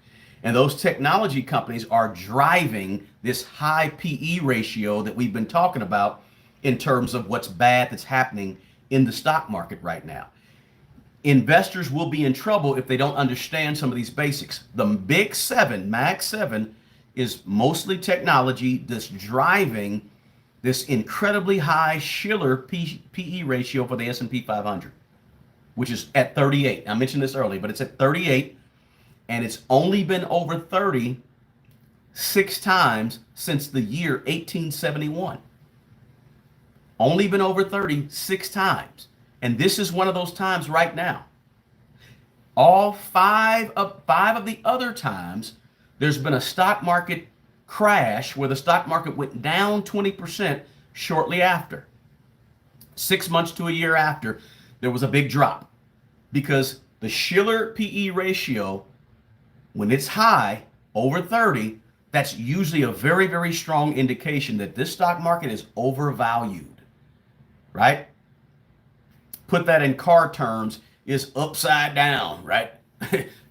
And those technology companies are driving this high PE ratio that we've been talking about in terms of what's bad that's happening in the stock market right now. Investors will be in trouble if they don't understand some of these basics. The big 7, Mag 7, is mostly technology that's driving this incredibly high Schiller PE ratio for the S&P 500, which is at 38. I mentioned this earlier, but it's at 38. And it's only been over 30 6 times since the year 1871. Only been over 30 6 times. And this is one of those times right now. All five of the other times, there's been a stock market crash where the stock market went down 20% shortly after. 6 months to a year after, there was a big drop because the Schiller PE ratio, when it's high, over 30, that's usually a very, very strong indication that this stock market is overvalued, right? Put that in car terms, is upside down, right?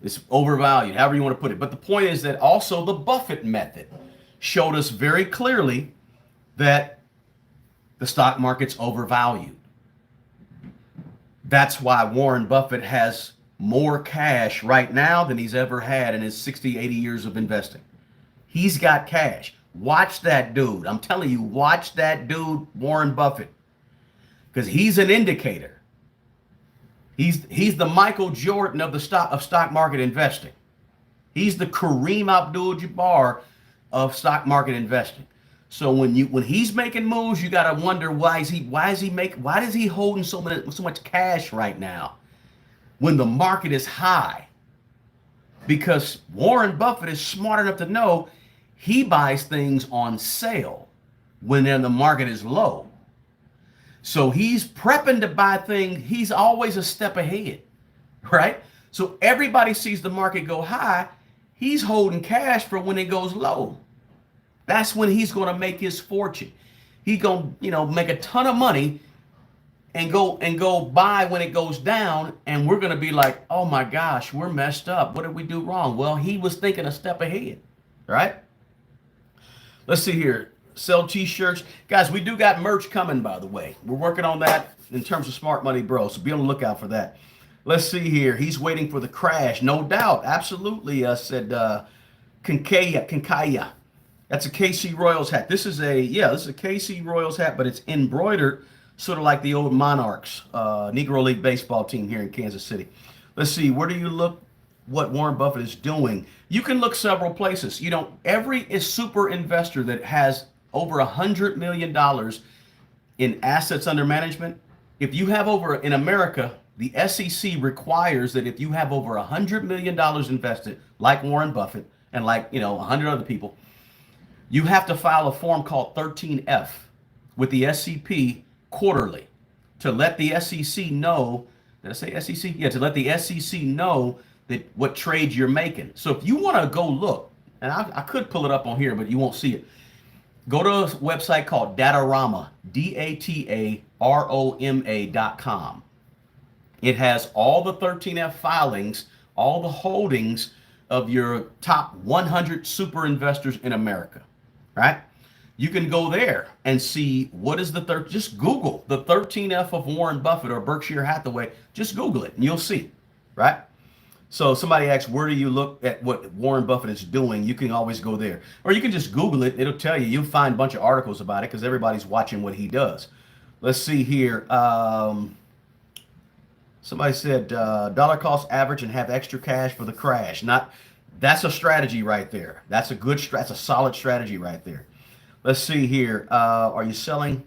It's overvalued, however you want to put it. But the point is that also the Buffett method showed us very clearly that the stock market's overvalued. That's why Warren Buffett has more cash right now than he's ever had in his 60, 80 years of investing. He's got cash. Watch that dude. I'm telling you, watch that dude, Warren Buffett, because he's an indicator. He's the Michael Jordan of the stock market investing. He's the Kareem Abdul-Jabbar of stock market investing. So when he's making moves, you got to wonder why is he holding so much cash right now when the market is high? because Warren Buffett is smart enough to know he buys things on sale when the market is low. So he's prepping to buy things. He's always a step ahead, right? So everybody sees the market go high. He's holding cash for when it goes low. That's when he's going to make his fortune. He's going to, make a ton of money and go buy when it goes down, and we're going to be like, oh my gosh, we're messed up. What did we do wrong? Well, he was thinking a step ahead, right? Let's see here. Sell t-shirts. Guys, we do got merch coming, by the way. We're working on that in terms of Smart Money Bro, so be on the lookout for that. Let's see here. He's waiting for the crash. No doubt. Absolutely, said Kinkaya. That's a KC Royals hat. This is a KC Royals hat, but it's embroidered sort of like the old Monarchs, Negro League baseball team here in Kansas City. Let's see. Where do you look what Warren Buffett is doing? You can look several places. Every super investor that has over $100 million in assets under management, if you have in America, the SEC requires that if you have over $100 million invested, like Warren Buffett and like, 100 other people, you have to file a form called 13F with the SCP quarterly to let the SEC know. Did I say SEC? Yeah, to let the SEC know that what trades you're making. So if you want to go look, and I could pull it up on here, but you won't see it. Go to a website called Datarama, DATAROMA.com. It has all the 13F filings, all the holdings of your top 100 super investors in America, right? You can go there and see what is just Google the 13F of Warren Buffett or Berkshire Hathaway. Just Google it and you'll see, right? So somebody asks, where do you look at what Warren Buffett is doing? You can always go there. Or you can just Google it. It'll tell you. You'll find a bunch of articles about it because everybody's watching what he does. Let's see here. Somebody said dollar cost average and have extra cash for the crash. That's a strategy right there. That's a solid strategy right there. Let's see here. Are you selling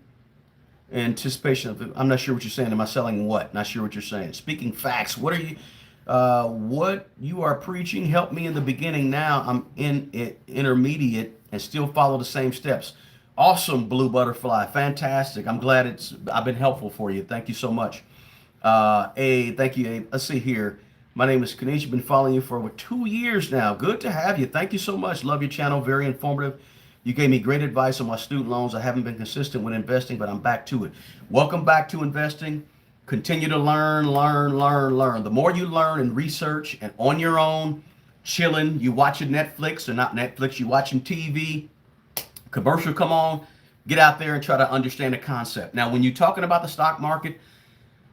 in anticipation of, I'm not sure what you're saying. Am I selling what? Not sure what you're saying. Speaking facts. What you are preaching helped me in the beginning. Now I'm in it intermediate and still follow the same steps. Awesome, Blue Butterfly. Fantastic. I'm glad I've been helpful for you. Thank you so much. Thank you, Abe. Let's see here. My name is Kanish. I've been following you for over 2 years now. Good to have you. Thank you so much. Love your channel. Very informative. You gave me great advice on my student loans. I haven't been consistent with investing, but I'm back to it. Welcome back to investing. Continue to learn. The more you learn and research and on your own, chilling, you watching Netflix or not Netflix, you watching TV, commercial come on, get out there and try to understand the concept. Now, when you're talking about the stock market,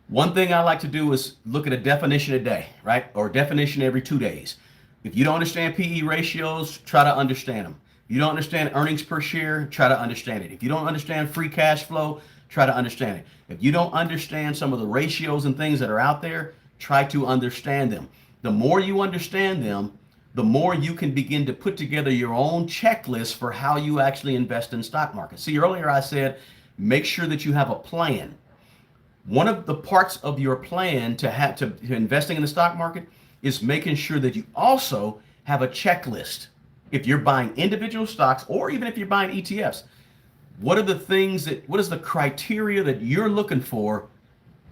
one thing I like to do is look at a definition a day, right? Or definition every 2 days. If you don't understand PE ratios, try to understand them. If you don't understand earnings per share, try to understand it. If you don't understand free cash flow, try to understand it. If you don't understand some of the ratios and things that are out there, try to understand them. The more you understand them, the more you can begin to put together your own checklist for how you actually invest in stock market. See, earlier I said, make sure that you have a plan. One of the parts of your plan to investing in the stock market is making sure that you also have a checklist. If you're buying individual stocks or even if you're buying ETFs, what is the criteria that you're looking for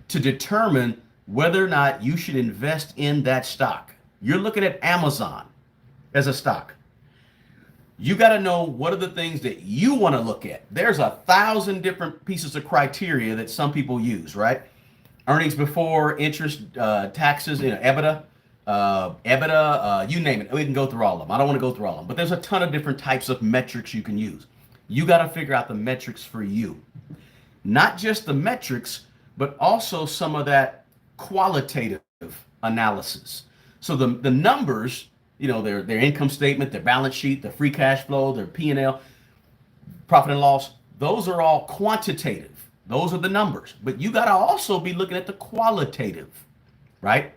to determine whether or not you should invest in that stock? You're looking at Amazon as a stock. You got to know what are the things that you want to look at. There's 1,000 different pieces of criteria that some people use, right? Earnings before interest, taxes, EBITDA, you name it. We can go through all of them. I don't want to go through all of them, but there's a ton of different types of metrics you can use. You got to figure out the metrics for you. Not just the metrics, but also some of that qualitative analysis. So the numbers, their income statement, their balance sheet, their free cash flow, their P&L, profit and loss, those are all quantitative. Those are the numbers. But you got to also be looking at the qualitative, right?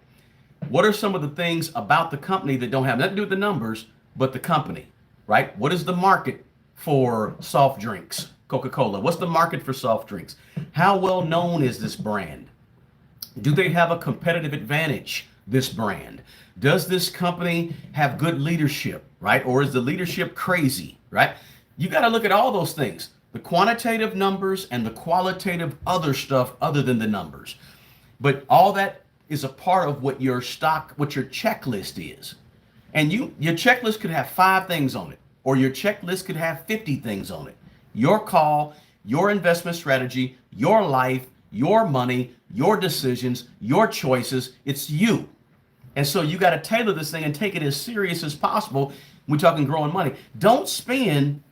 What are some of the things about the company that don't have nothing to do with the numbers, but the company, right? What is the market for soft drinks? Coca-Cola. What's the market for soft drinks? How well known is this brand? Do they have a competitive advantage this brand? Does this company have good leadership, right? Or is the leadership crazy, right? You got to look at all those things, the quantitative numbers and the qualitative other stuff other than the numbers. But all that is a part of what your checklist is. And your checklist could have 5 things on it, or your checklist could have 50 things on it. Your call, your investment strategy, your life, your money, your decisions, your choices. It's you. And so you got to tailor this thing and take it as serious as possible. We're talking growing money. Don't spend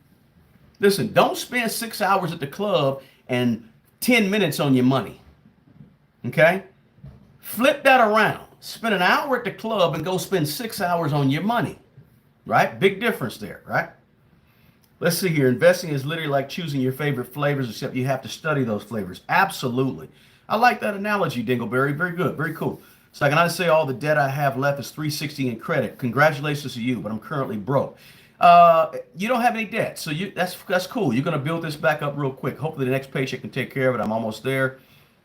6 hours at the club and 10 minutes on your money. Okay? Flip that around. Spend an hour at the club and go spend 6 hours on your money. Right? Big difference there, right? Let's see here. Investing is literally like choosing your favorite flavors, except you have to study those flavors. Absolutely. I like that analogy, Dingleberry. Very good. Very cool. So I can say all the debt I have left is $360 in credit. Congratulations to you, but I'm currently broke. You don't have any debt, so that's cool. You're going to build this back up real quick. Hopefully the next paycheck can take care of it. I'm almost there.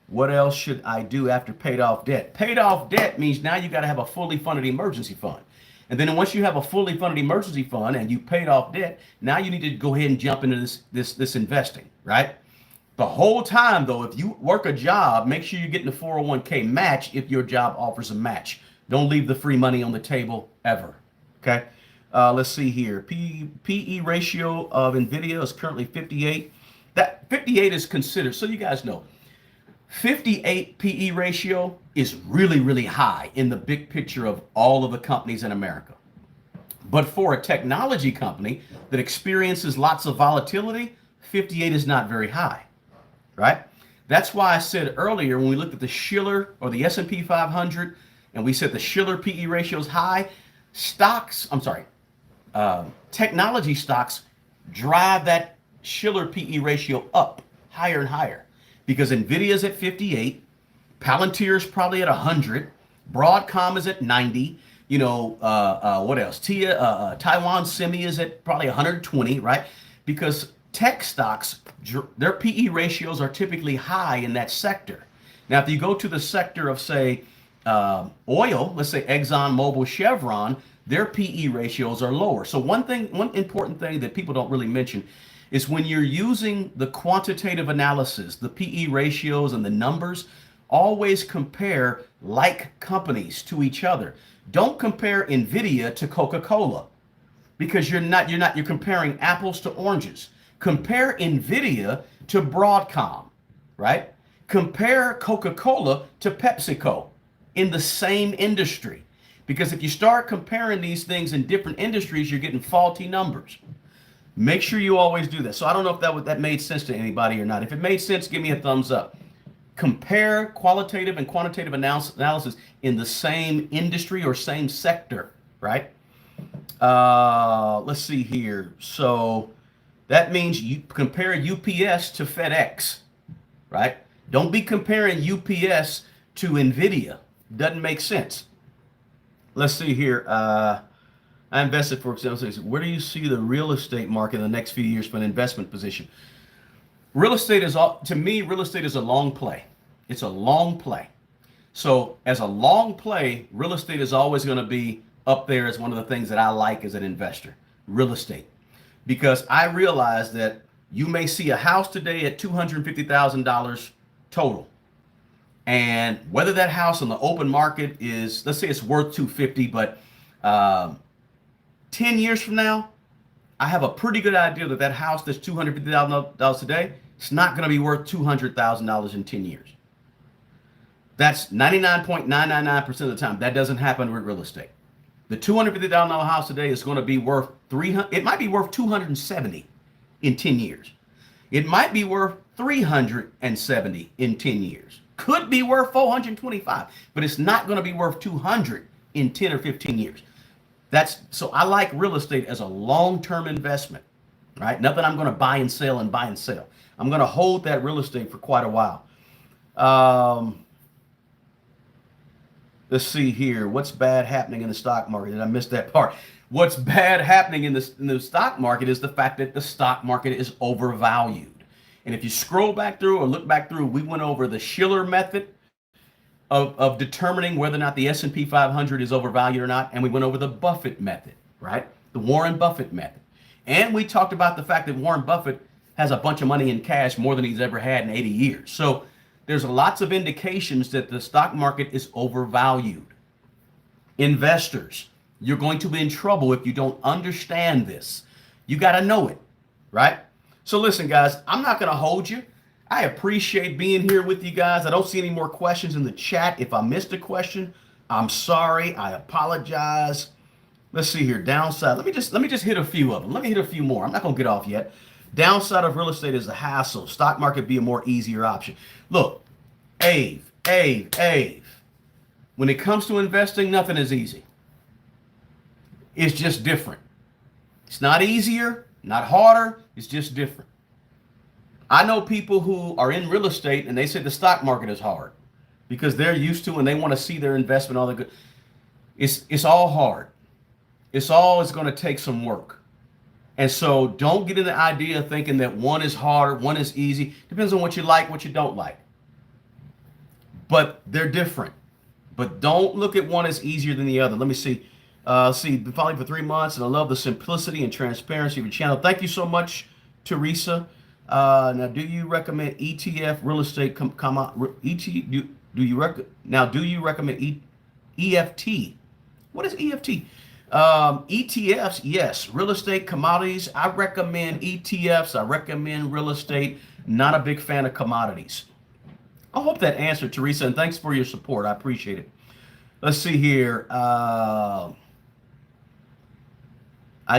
What else should I do after paid off debt? Paid off debt means now you got to have a fully funded emergency fund. And then once you have a fully funded emergency fund and you paid off debt, now you need to go ahead and jump into this investing, right? The whole time, though, if you work a job, make sure you're getting the 401k match if your job offers a match. Don't leave the free money on the table ever, okay? Let's see here. PE ratio of NVIDIA is currently 58. That 58 is considered, so you guys know, 58 PE ratio is really, really high in the big picture of all of the companies in America. But for a technology company that experiences lots of volatility, 58 is not very high, right? That's why I said earlier when we looked at the Schiller or the S&P 500 and we said the Schiller PE ratio is high, technology stocks drive that Schiller PE ratio up higher and higher. Because NVIDIA's at 58, Palantir's probably at 100, Broadcom is at 90, what else? Taiwan Semi is at probably 120, right? Because tech stocks, their PE ratios are typically high in that sector. Now, if you go to the sector of, say, oil, let's say Exxon, Mobil, Chevron, their PE ratios are lower. So one important thing that people don't really mention is when you're using the quantitative analysis, the PE ratios and the numbers, always compare like companies to each other. Don't compare NVIDIA to Coca-Cola because you're comparing apples to oranges. Compare NVIDIA to Broadcom, right? Compare Coca-Cola to PepsiCo in the same industry. Because if you start comparing these things in different industries, you're getting faulty numbers. Make sure you always do that. So I don't know if that made sense to anybody or not. If it made sense, give me a thumbs up. Compare qualitative and quantitative analysis in the same industry or same sector, right? Let's see here. So that means you compare UPS to FedEx, right? Don't be comparing UPS to NVIDIA. Doesn't make sense. Let's see here. I invested, for example, where do you see the real estate market in the next few years from an investment position? To me, real estate is a long play. It's a long play. So as a long play, real estate is always going to be up there as one of the things that I like as an investor, real estate. Because I realize that you may see a house today at $250,000 total. And whether that house on the open market is, let's say it's worth $250,000, but 10 years from now, I have a pretty good idea that house that's $250,000 today, it's not going to be worth $200,000 in 10 years. That's 99.999% of the time. That doesn't happen with real estate. The $250,000 house today is going to be worth it might be worth $270 in 10 years. It might be worth $370 in 10 years. Could be worth $425, but it's not going to be worth $200 in 10 or 15 years. So I like real estate as a long-term investment, right? Nothing I'm going to buy and sell and buy and sell. I'm going to hold that real estate for quite a while. Let's see here. What's bad happening in the stock market? Did I miss that part? What's bad happening in the stock market is the fact that the stock market is overvalued. And if you scroll back through or look back through, we went over the Schiller method. of determining whether or not the S&P 500 is overvalued or not, and we went over the Buffett method, right? The Warren Buffett method. And we talked about the fact that Warren Buffett has a bunch of money in cash, more than he's ever had in 80 years. So there's lots of indications that the stock market is overvalued. Investors, you're going to be in trouble if you don't understand this. You got to know it, right? So listen, guys, I'm not going to hold you. I appreciate being here with you guys. I don't see any more questions in the chat. If I missed a question, I'm sorry. I apologize. Let's see here. Downside. Let me just hit a few of them. Let me hit a few more. I'm not going to get off yet. Downside of real estate is a hassle. Stock market be a more easier option. Look, Ave. When it comes to investing, nothing is easy. It's just different. It's not easier, not harder. It's just different. I know people who are in real estate and they say the stock market is hard because they're used to and they want to see their investment all the good. It's all hard. It's always going to take some work. And so don't get in the idea of thinking that one is harder, one is easy. Depends on what you like, what you don't like. But they're different. But don't look at one as easier than the other. Let me see. Been following for 3 months, and I love the simplicity and transparency of your channel. Thank you so much, Teresa. Now, do you recommend ETF real estate? Do you recommend EFT? What is EFT? ETFs, yes. Real estate, commodities. I recommend ETFs. I recommend real estate. Not a big fan of commodities. I hope that answered, Teresa, and thanks for your support. I appreciate it. Let's see here. I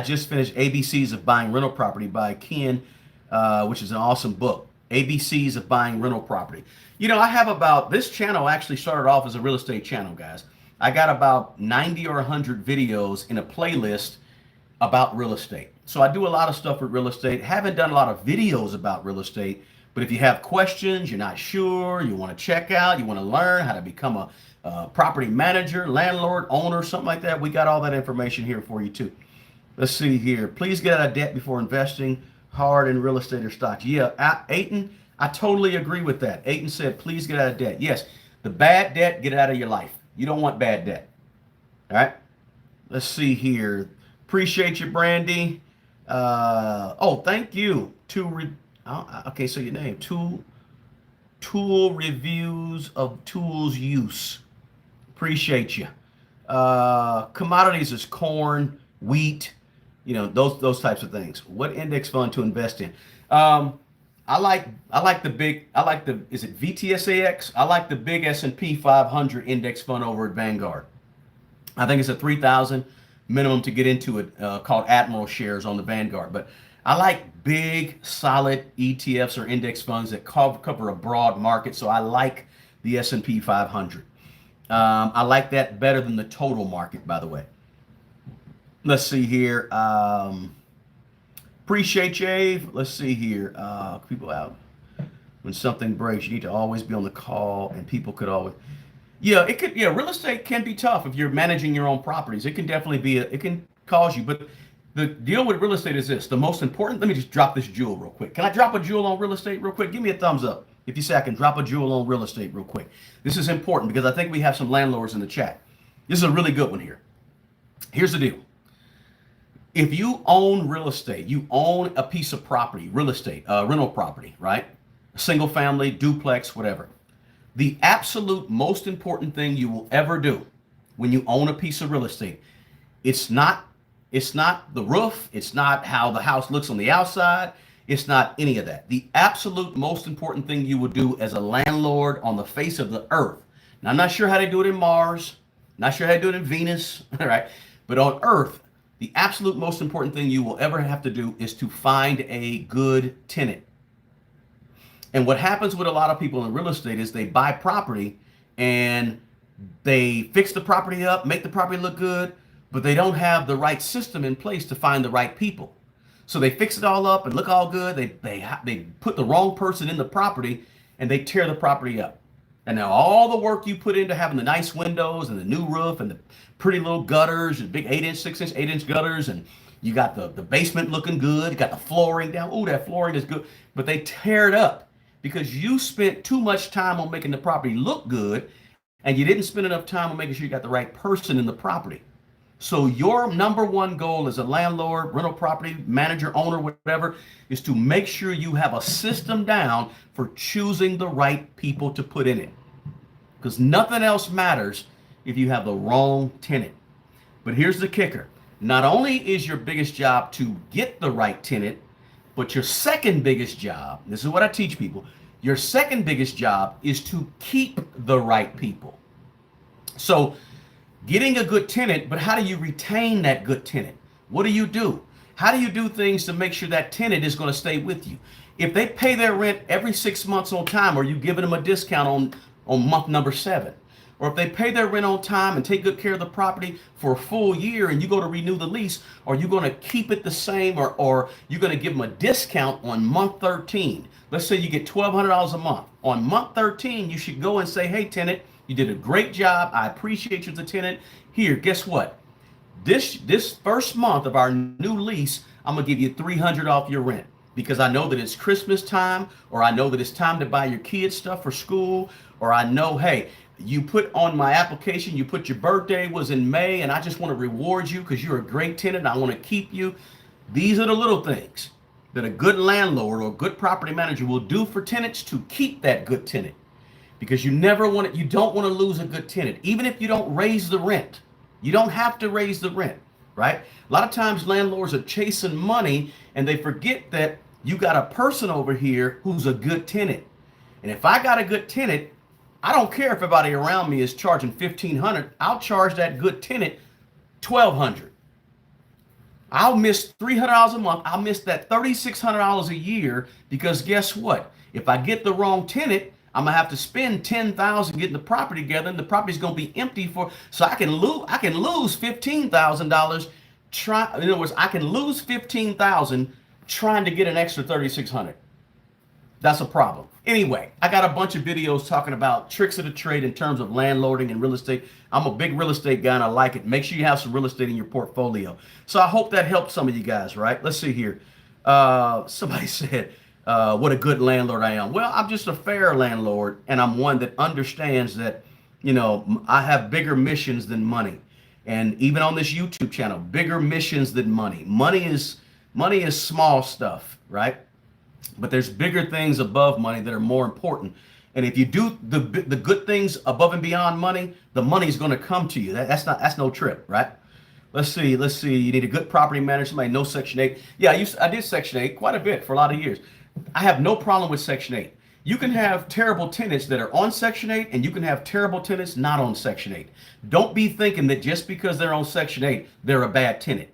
just finished ABCs of Buying Rental Property by Ken, which is an awesome book. ABCs of Buying Rental Property. You know, I have this channel actually started off as a real estate channel, guys. I got about 90 or 100 videos in a playlist about real estate. So I do a lot of stuff with real estate. Haven't done a lot of videos about real estate, but if you have questions, you're not sure, you want to check out, you want to learn how to become a property manager, landlord, owner, something like that, we got all that information here for you too. Let's see here. Please get out of debt before investing hard in real estate or stocks. Yeah, Aiton, I totally agree with that. Aiton said, please get out of debt. Yes, the bad debt, get it out of your life. You don't want bad debt. All right. Let's see here. Appreciate you, Brandy. Thank you. Okay, so your name. Tool reviews of tools use. Appreciate you. Commodities is corn, wheat, you know, those types of things. What index fund to invest in? I like is it VTSAX? I like the big S&P 500 index fund over at Vanguard. I think it's a 3,000 minimum to get into it, called Admiral shares on the Vanguard. But I like big, solid ETFs or index funds that cover a broad market. So I like the S&P 500. I like that better than the total market, by the way. Let's see here. Appreciate you, Ave. Let's see here. People out. When something breaks, you need to always be on the call, and people could always. Yeah, it could. Yeah, real estate can be tough if you're managing your own properties. It can definitely be. It can cause you. But the deal with real estate is this: the most important. Let me just drop this jewel real quick. Can I drop a jewel on real estate real quick? Give me a thumbs up if you say I can drop a jewel on real estate real quick. This is important because I think we have some landlords in the chat. This is a really good one here. Here's the deal. If you own real estate, you own a piece of property, real estate, rental property, right? Single family, duplex, whatever. The absolute most important thing you will ever do when you own a piece of real estate, it's not the roof, it's not how the house looks on the outside, it's not any of that. The absolute most important thing you will do as a landlord on the face of the earth. Now, I'm not sure how they do it in Mars, not sure how they do it in Venus, all right? But on Earth, the absolute most important thing you will ever have to do is to find a good tenant. And what happens with a lot of people in real estate is they buy property and they fix the property up, make the property look good, but they don't have the right system in place to find the right people. So they fix it all up and look all good. They put the wrong person in the property and they tear the property up. And now all the work you put into having the nice windows and the new roof and the pretty little gutters and big 8-inch, 6-inch, 8-inch gutters, and you got the basement looking good, you got the flooring down. Oh, that flooring is good. But they tear it up because you spent too much time on making the property look good and you didn't spend enough time on making sure you got the right person in the property. So your number one goal as a landlord, rental property manager, owner, whatever, is to make sure you have a system down for choosing the right people to put in it. Because nothing else matters if you have the wrong tenant. But here's the kicker. Not only is your biggest job to get the right tenant, but your second biggest job, this is what I teach people, your second biggest job is to keep the right people. So getting a good tenant, but how do you retain that good tenant? What do? How do you do things to make sure that tenant is going to stay with you? If they pay their rent every 6 months on time, are you giving them a discount on month number 7? Or if they pay their rent on time and take good care of the property for a full year and you go to renew the lease, are you going to keep it the same, or you're going to give them a discount on month 13? Let's say you get $1,200 a month. On month 13, you should go and say, hey, tenant, you did a great job. I appreciate you as a tenant. Here, guess what? This first month of our new lease, I'm going to give you $300 off your rent because I know that it's Christmas time, or I know that it's time to buy your kids stuff for school, or I know, hey, you put on my application, you put your birthday was in May, and I just want to reward you because you're a great tenant. I want to keep you. These are the little things that a good landlord or a good property manager will do for tenants to keep that good tenant. Because you don't want to lose a good tenant, even if you don't raise the rent. You don't have to raise the rent, right? A lot of times landlords are chasing money and they forget that you got a person over here who's a good tenant. And if I got a good tenant, I don't care if everybody around me is charging $1,500. I'll charge that good tenant $1,200. I'll miss $300 a month. I'll miss that $3,600 a year because guess what? If I get the wrong tenant, I'm gonna have to spend $10,000 getting the property together, and the property's gonna be empty so I can lose $15,000. In other words, I can lose $15,000 trying to get an extra $3,600. That's a problem. Anyway, I got a bunch of videos talking about tricks of the trade in terms of landlording and real estate. I'm a big real estate guy and I like it. Make sure you have some real estate in your portfolio. So I hope that helped some of you guys, right? Let's see here. Somebody said, what a good landlord I am. Well, I'm just a fair landlord, and I'm one that understands that, I have bigger missions than money. And even on this YouTube channel, bigger missions than money. Money is small stuff, right? But there's bigger things above money that are more important. And if you do the good things above and beyond money, the money's going to come to you. That's no trip, right? Let's see. You need a good property manager, somebody knows Section 8. Yeah, I did Section 8 quite a bit for a lot of years. I have no problem with Section 8. You can have terrible tenants that are on Section 8, and you can have terrible tenants not on Section 8. Don't be thinking that just because they're on Section 8, they're a bad tenant.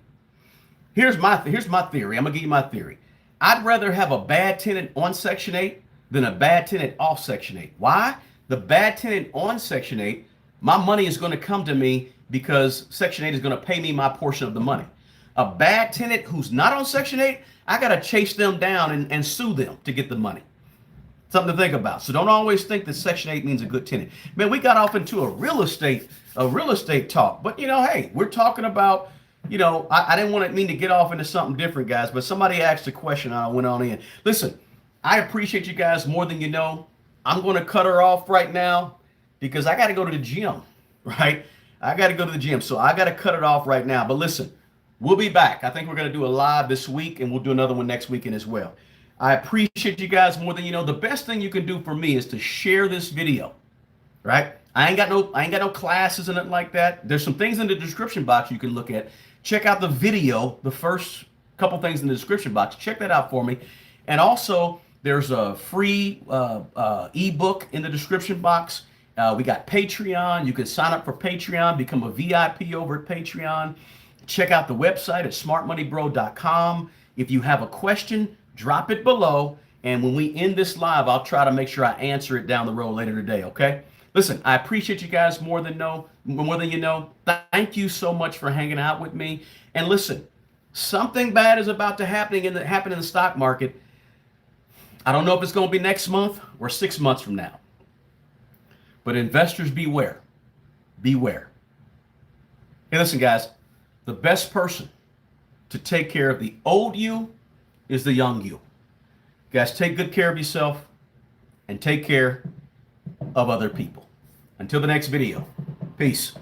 Here's my theory. I'm going to give you my theory. I'd rather have a bad tenant on Section 8 than a bad tenant off Section 8. Why? The bad tenant on Section 8, my money is going to come to me because Section 8 is going to pay me my portion of the money. A bad tenant who's not on Section 8, I got to chase them down and sue them to get the money. Something to think about. So don't always think that Section 8 means a good tenant. Man, we got off into a real estate talk. But, hey, we're talking about, I didn't mean to get off into something different, guys, but somebody asked a question and I went on in. Listen, I appreciate you guys more than you know. I'm going to cut her off right now because I got to go to the gym, right? I got to go to the gym. So I got to cut it off right now. But listen, we'll be back. I think we're going to do a live this week, and we'll do another one next weekend as well. I appreciate you guys more than you know. The best thing you can do for me is to share this video, right? I ain't got no classes and nothing like that. There's some things in the description box you can look at. Check out the video, the first couple things in the description box. Check that out for me. And also, there's a free ebook in the description box. We got Patreon. You can sign up for Patreon, become a VIP over at Patreon. Check out the website at smartmoneybro.com. If you have a question, drop it below. And when we end this live, I'll try to make sure I answer it down the road later today, okay? Listen, I appreciate you guys more than you know. Thank you so much for hanging out with me. And listen, something bad is about to happen in the stock market. I don't know if it's going to be next month or 6 months from now. But investors, beware. Beware. Hey, listen, guys. The best person to take care of the old you is the young you. Guys, take good care of yourself and take care of other people. Until the next video, peace.